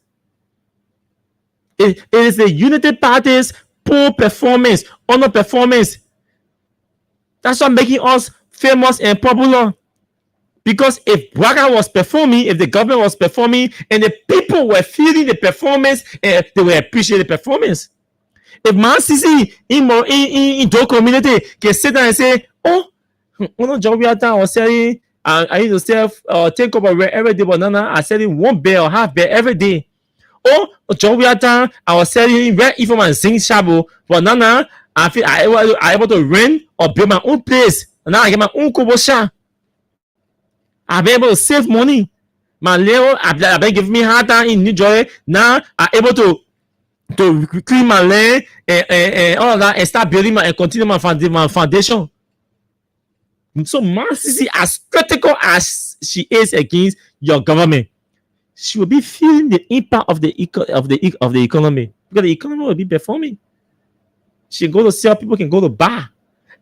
It is the Unity Party's poor performance, underperformance. That's what making us famous and popular. Because if Braga was performing, if the government was performing, and the people were feeling the performance, they will appreciate the performance. If Man Sisi in the community can sit down and say, oh, no job we are done, or selling, I need to sell take up a rare every day banana, I selling one bear or half bear every day. Oh, job we are done, I was selling rare if man sing shabu banana. I feel I able to rent or build my own place. And now I get my own kobosha. I've been able to save money. My Leo, I've been giving me hard time in New Jersey. Now I'm able to clean my land and all of that and start building and continue my foundation. So Man Sisi, as critical as she is against your government, she will be feeling the impact of the economy because the economy will be performing. She go to sell, people can go to bar,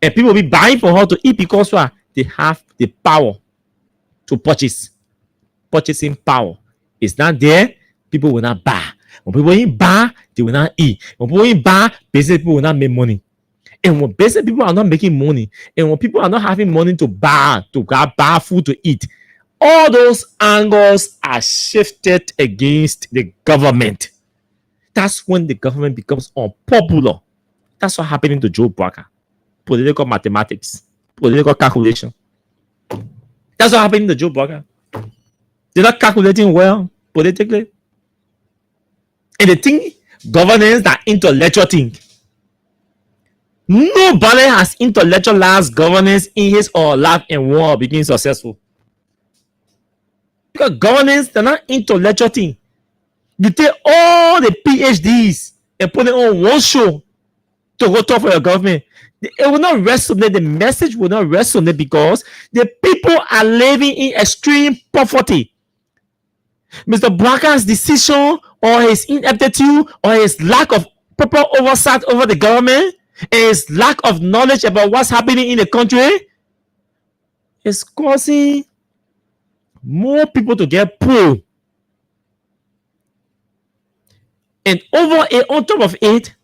and people will be buying for her to eat because they have the power to purchase. Purchasing power is not there, people will not buy. When people in bar, they will not eat. When people in bar, business people will not make money. And when business people are not making money, and when people are not having money to buy food to eat, all those angles are shifted against the government. That's when the government becomes unpopular. That's what happening to Joe Barker. Political mathematics, political calculation. That's what happening to Joe Barker. They're not calculating well politically. And the thing, governance, that intellectual thing. Nobody has intellectualized governance in his or life and war being successful. Because governance, they're not intellectual thing. You take all the PhDs and put it on one show to go talk for your government. It will not resonate. The message will not resonate because the people are living in extreme poverty. Mr. Barker's decision or his ineptitude or his lack of proper oversight over the government and his lack of knowledge about what's happening in the country is causing more people to get poor. And on top of it,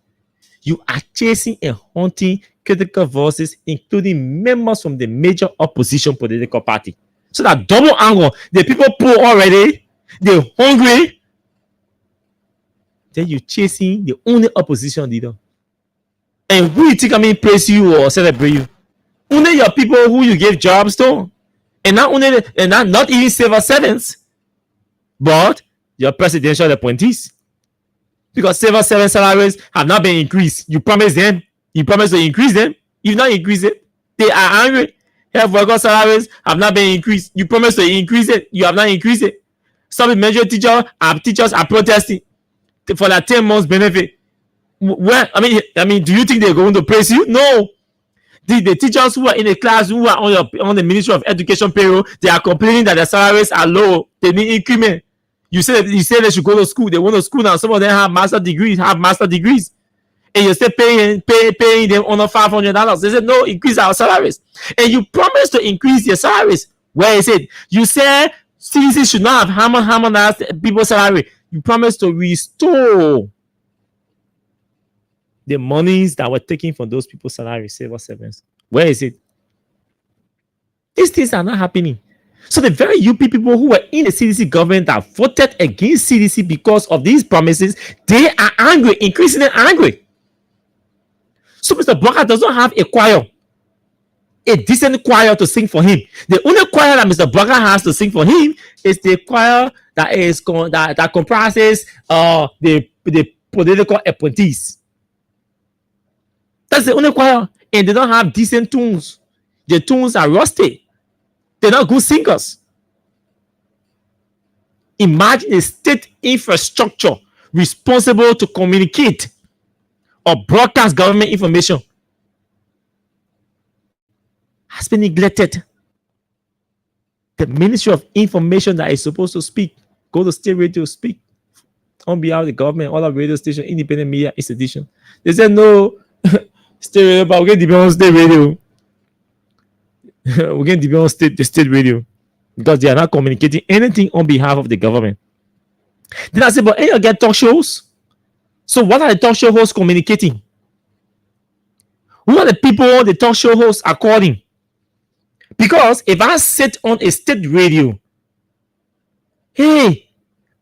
you are chasing and hunting critical voices, including members from the major opposition political party. So that double angle, the people poor already, they're hungry, then you're chasing the only opposition leader. And who you think praise you or celebrate you? Only your people who you gave jobs to. And not even civil servants, but your presidential appointees. Because civil servant salaries have not been increased. You promised them. You promised to increase them. You've not increased it. They are angry. Health worker salaries have not been increased. You promised to increase it. You have not increased it. Some major teachers are protesting for that 10 months benefit. Well, I mean, do you think they're going to praise you? No. The teachers who are in the class who are on the Ministry of Education payroll, they are complaining that their salaries are low. They need increment. You say they should go to school. They want to school now. Some of them have master degrees, and you're still paying them under $500. They said no, increase our salaries, and you promise to increase your salaries. Where is it? You said CDC should not have harmonized people's salary. You promised to restore the monies that were taken from those people's salaries, civil servants. Where is it? These things are not happening. So the very UP people who were in the CDC government that voted against CDC because of these promises, they are angry, increasingly angry. So Mr. Blocker does not have a choir, a decent choir to sing for him. The only choir that Mr. Blocker has to sing for him is the choir that comprises the political appointees. That's the only choir, and they don't have decent tunes. The tunes are rusty. They're not good singers. Imagine a state infrastructure responsible to communicate or broadcast government information has been neglected. The Ministry of Information that is supposed to speak, go to state radio, speak on behalf of the government, all of radio station, independent media institution. They said no, state radio, but we're going to depend on state radio. We're going to depend on the state radio because they are not communicating anything on behalf of the government. Then I said, but you get talk shows. So what are the talk show hosts communicating? Who are the people the talk show hosts are calling? Because if I sit on a state radio, hey,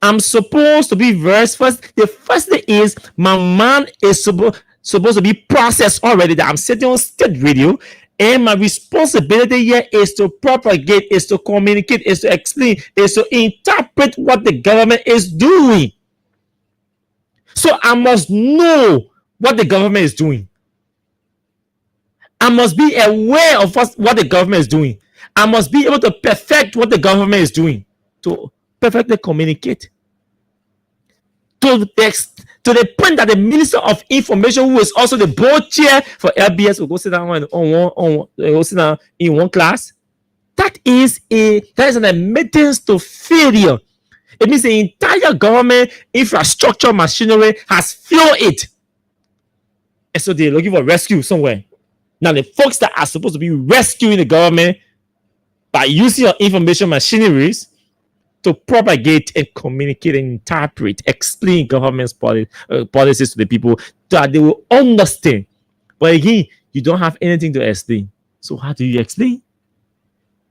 I'm supposed to be verse first. The first thing is my man is supposed to be processed already that I'm sitting on state radio. And my responsibility here is to propagate, is to communicate, is to explain, is to interpret what the government is doing. So I must know what the government is doing. I must be aware of what the government is doing. I must be able to perfect what the government is doing, to perfectly communicate. To the point that the Minister of Information, who is also the board chair for LBS, will go sit down in one class. That is an admittance to failure. It means the entire government infrastructure machinery has failed it. And so they're looking for rescue somewhere. Now, the folks that are supposed to be rescuing the government by using your information machineries to propagate and communicate and interpret, explain government's policies to the people so that they will understand. But again, you don't have anything to explain. So how do you explain?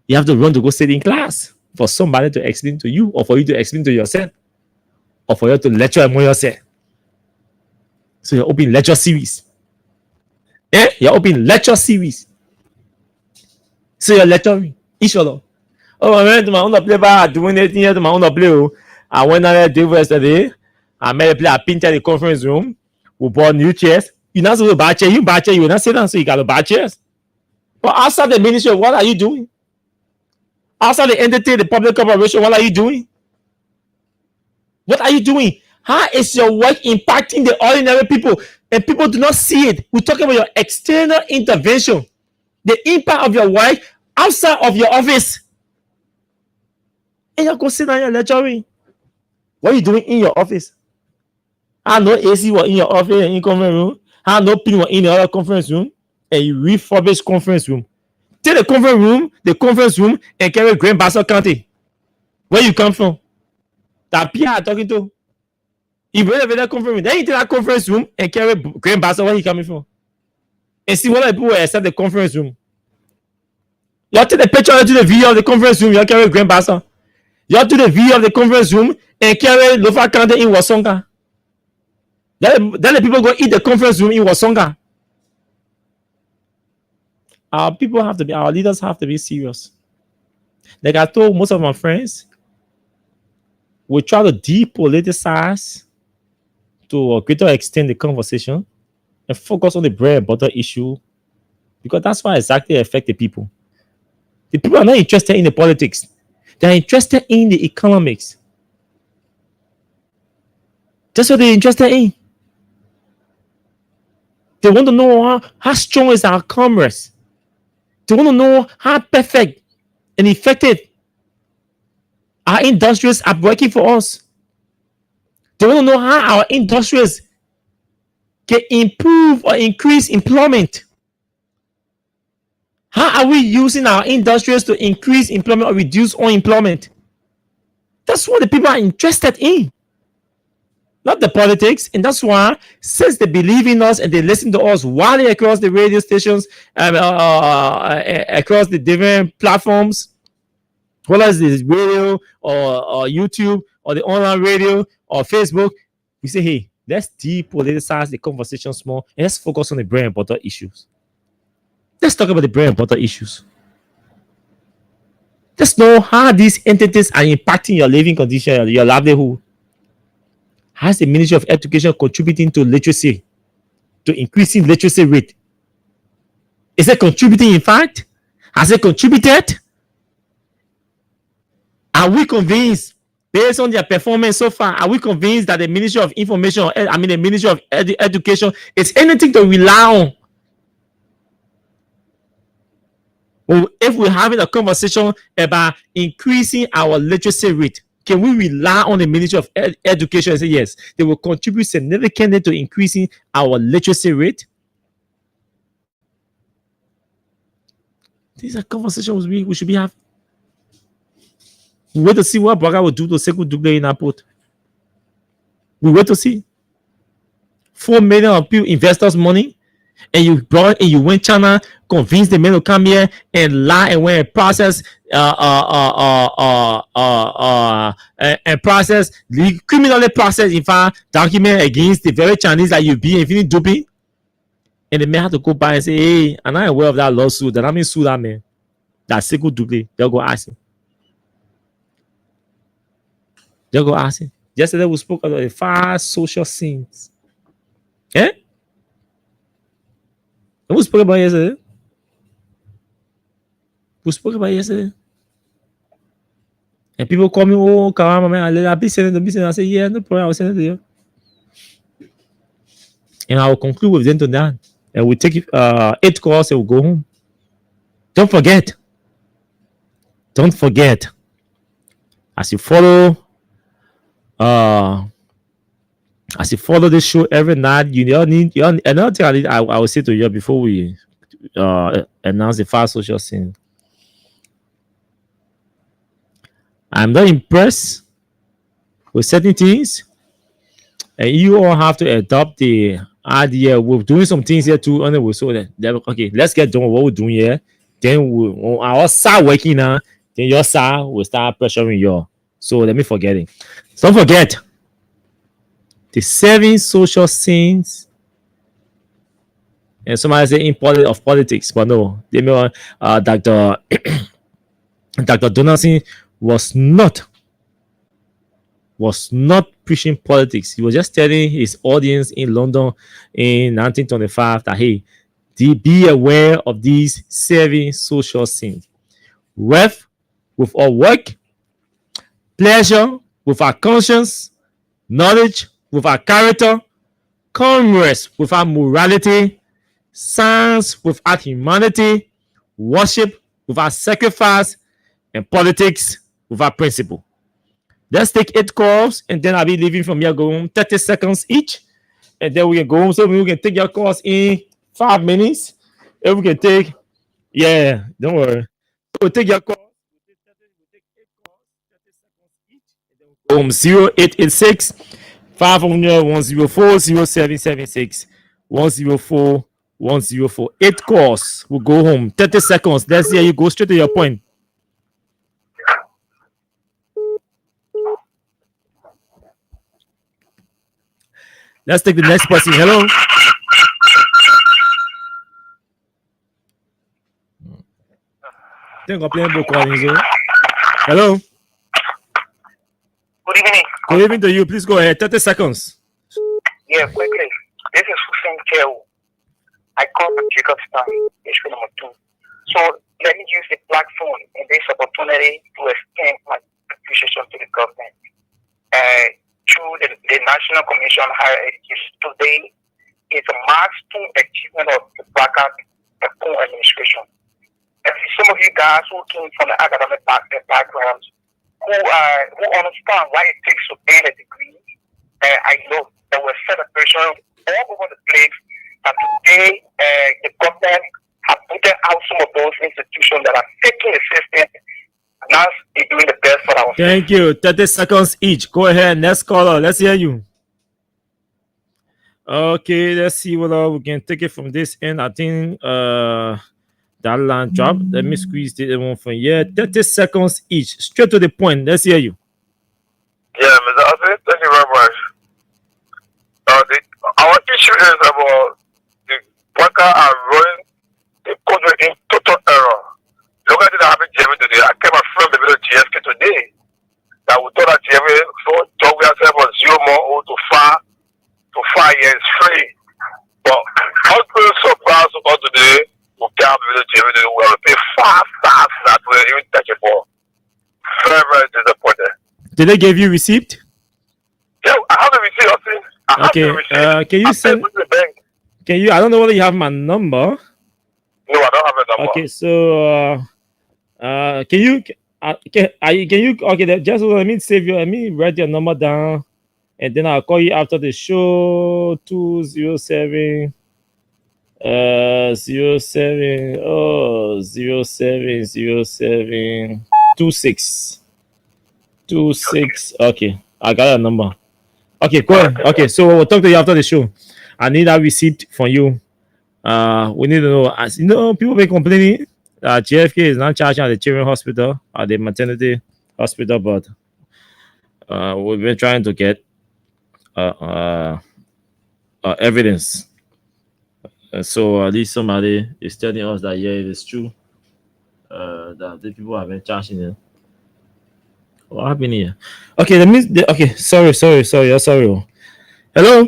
You have to run to go sit in class for somebody to explain to you, or for you to explain to yourself, or for you to lecture among yourself. So you're opening lecture series. You're opening lecture series. So you're lecturing each other. Oh, I went to my own play bar, doing anything here to my own play. I went out there yesterday. I made a play. I painted the conference room. We bought new chairs. You're not supposed to buy chairs. You buy chairs. You will not sit down, so you got to buy chairs. But outside the ministry, what are you doing? Outside the entity, the public corporation, what are you doing? What are you doing? How is your work impacting the ordinary people? And people do not see it. We're talking about your external intervention, the impact of your work outside of your office. And you go sit down and lecturing. What are you doing in your office? I know AC was in your office and in conference room. I know people were in the other conference room, and you refurbish conference room. Take the conference room, and carry Grand Bassa County. Where you come from? That Pierre talking to. You bring that conference room. Then you take that conference room and carry Grand Bassa. Where he coming from? And see what people will accept the conference room. You take the picture to the video of the conference room. You carry Grand Bassa. You do the video of the conference room and carry Lofa County in Wasonga. Then the people go eat the conference room in Wasonga. Our leaders have to be serious. Like I told most of my friends, we try to depoliticize to a greater extent the conversation and focus on the bread and butter issue, because that's what exactly affects the people. The people are not interested in the politics. They're interested in the economics. That's what they're interested in. They want to know how strong is our commerce. They want to know how perfect and effective our industries are working for us. They want to know how our industries can improve or increase employment. How are we using our industries to increase employment or reduce unemployment? That's what the people are interested in, not the politics. And that's why, since they believe in us and they listen to us widely across the radio stations, across the different platforms, whether it's radio or YouTube or the online radio or Facebook, we say, hey, let's depoliticize the conversation small and let's focus on the bread and butter issues. Let's talk about the bread and butter issues. Let's know how these entities are impacting your living condition, your livelihood. How is the Ministry of Education contributing to literacy, to increasing literacy rate? Is it contributing, in fact? Has it contributed? Are we convinced, based on their performance so far, are we convinced that the Ministry of Information, the Ministry of Education is anything to rely on? Well, if we're having a conversation about increasing our literacy rate, can we rely on the Ministry of Education and say, yes, they will contribute significantly to increasing our literacy rate? These are conversations we should be having. We wait to see what Braga will do to Sekou Dougle in our port. We wait to see. 4 million of people, investors' money, and you brought and you went China, convinced the men to come here and lie and went and process criminally process, in fact, document against the very Chinese that you be infinite duping. And the man had to go by and say, hey, I'm not aware of that lawsuit. That I mean sue that man. That's Sekou Dougle. They'll go ask him. They'll go ask him. Yesterday we spoke about the 5 social sins. Eh? We spoke about yesterday. And people call me, oh, KAWAH, man, I'll be sending them. I say, yeah, no problem. I'll send it to you. And I will conclude with them to that. And we'll take 8 calls and we'll go home. Don't forget. As you follow this show every night, you need another thing I will say to you before we announce the 5 social sins. I'm not impressed with certain things, and you all have to adopt the idea. We're doing some things here too, and we'll so that okay, let's get done with what we're doing here. Then when our start working now, then your side will start pressuring you. So let me forget it. Don't forget the 7 social sins. And somebody say important of politics, but no, they mean Dr. Donaldson was not preaching politics. He was just telling his audience in London in 1925 that hey, be aware of these 7 social sins. Wealth with our work, pleasure with our conscience, knowledge with our character, commerce with our morality, science without humanity, worship without sacrifice, and politics without principle. Let's take 8 calls, and then I'll be leaving from here, going 30 seconds each, and then we can go home. So we can take your calls in 5 minutes. And we can take, yeah, don't worry. We'll take your calls. We'll take 8 calls, 30 seconds each, and then we'll go home. 0886 500 104 0776 104 104. 8 calls. We'll go home. 30 seconds. Let's hear you go straight to your point. Let's take the next person. Hello. Hello. Good evening. Good evening to you. Please go ahead. 30 seconds. Yeah, quickly. This is Hussein Kew. I call Jacob's time, issue number 2. So let me use the platform and this opportunity to extend my appreciation to the government. Through the National Commission on Higher Education today is a milestone achievement of the BACA administration. some of you guys who came from the academic backgrounds, who understand why it takes to gain a degree. I know there were celebrations all over the place, and today the government have put out some of those institutions that are taking the system. Now they're doing the best for our. Thank you. 30 seconds each. Go ahead. Next caller. Let's hear you. Okay, let's see whether we can take it from this end. I think that line drop. Let me squeeze the one from here. 30 seconds each. Straight to the point. Let's hear you. Yeah, Mr. Asin, thank you very much. Our issue is about the worker are running the country in total error. Look at it happening today. I came from the middle of GSK today. That we thought that GSK so job we ourselves was 0 more to 5 years free. But hospital supplies to us today, we can't be able to GSK. We have to pay fast that we even touch it for. Very, very disappointed. Did they give you receipt? Yeah, I have the receipt. Okay. Can you send? Can you? I don't know whether you have my number. No, I don't have a number. Okay, so can you? Can you? Okay, just let me save your. Let me write your number down, and then I'll call you after the show. 207 07 07 26. Okay, I got a number. Okay, go ahead. Okay, so we'll talk to you after the show. I need that receipt from you. We need to know. As you know, people been complaining that JFK is not charging at the children's hospital, at the maternity hospital, but we've been trying to get evidence. So at least somebody is telling us that yeah, it is true that the people have been charging them. What happened here? Okay, okay, sorry. I'm sorry. Hello,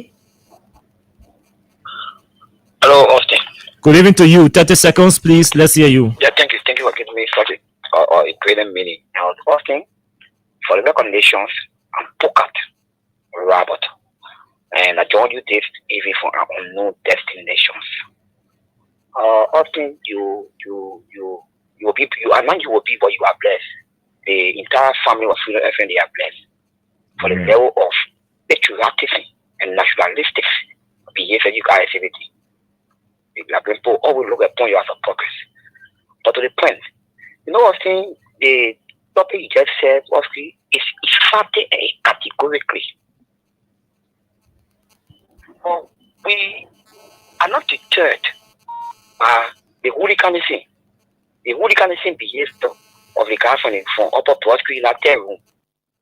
Austin. Good evening to you. 30 seconds, please. Let's hear you. Yeah, thank you for giving me such a great meaning. I was asking for the recommendations on Pukat, Robert, and I told you this even for our unknown destinations. Austin, you will be, I know you will be, but you are blessed. The entire family of Freedom FM, they are blessed for the level of patriotism and nationalistic behavior you guys exhibiting. People always look upon you as a progress. But to the point, you know what I'm saying? The topic you just said, Austin, is started categorically. We are not deterred by the hooliganism. The hooliganism behavior of the guy from upper Broadway in that room.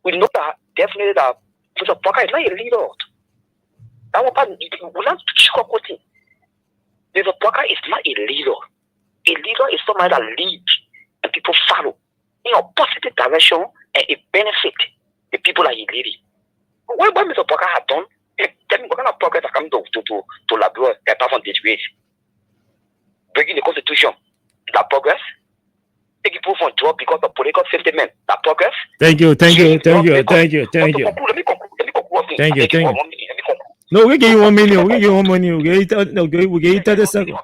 We know that definitely that Mr. Parker is not a leader. That one we not sugarcoat it. Mr. Parker is not a leader. A leader is somebody that leads and people follow in a positive direction and it benefit the people that he leading. What Mr. Parker had done, tell me what kind of progress are coming to Labrador apart from disgrace? Breaking the constitution, that progress? Taking people from job because of political sentiment, that progress? Thank you. Let me conclude. Thank you. No, we give you 1 million. We give you 1 million. We give you 30 seconds.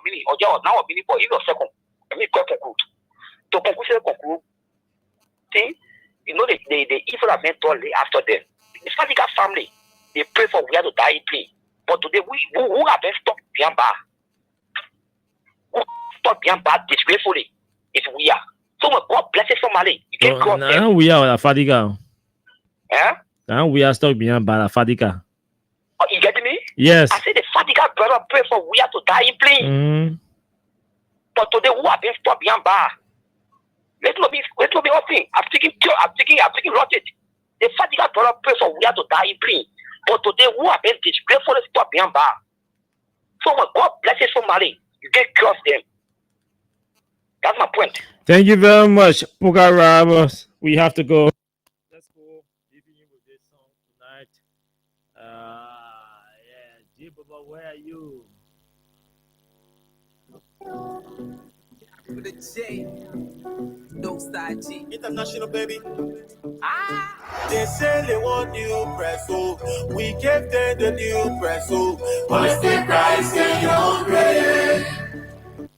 Now a minute for even a second. Let me conclude. To conclude, see, you know the evil that mentor lay after them. The Fadiga family, they pray for we have to die in pain. But today who have been stuck behind bar? Who stuck behind bar disgracefully? It's we are. So when God blesses somebody, you can cross them. Now we are Fadiga. Eh? Now we are stuck behind bar Fadiga. Oh, you getting me? Yes. I said the Fadiga brother pray for we have to die in pain. But today who have been stuck behind bar? Let's not be open. I'm taking logic. The Fadiga brother pray for we have to die in pain. But today who have been disgracefully stuck behind bar? So when God blesses somebody, you can cross them. That's my point. Thank you very much, Puka Robbers. We have to go. Let's go. Leaving you with this song tonight. G Baba, where are you? With a J, no side G. International, baby. They say they want new press, so we gave them the new press, so Honesty Christ in your grave.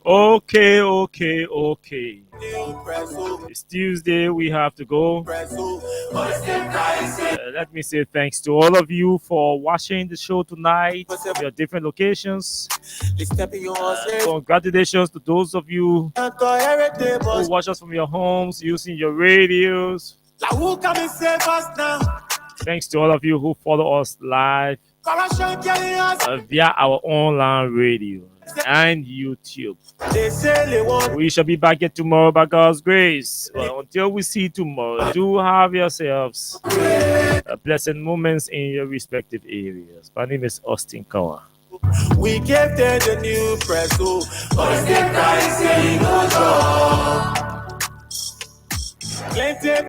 Okay. It's Tuesday. We have to go. Let me say thanks to all of you for watching the show tonight from your different locations. Congratulations to those of you who watch us from your homes using your radios. Thanks to all of you who follow us live via our online radio and YouTube. We shall be back here tomorrow by God's grace. Well, until we see tomorrow, do have yourselves blessed moments in your respective areas. My name is Austin KAWAH. We gave them the new press, so Christ, no job. Plenty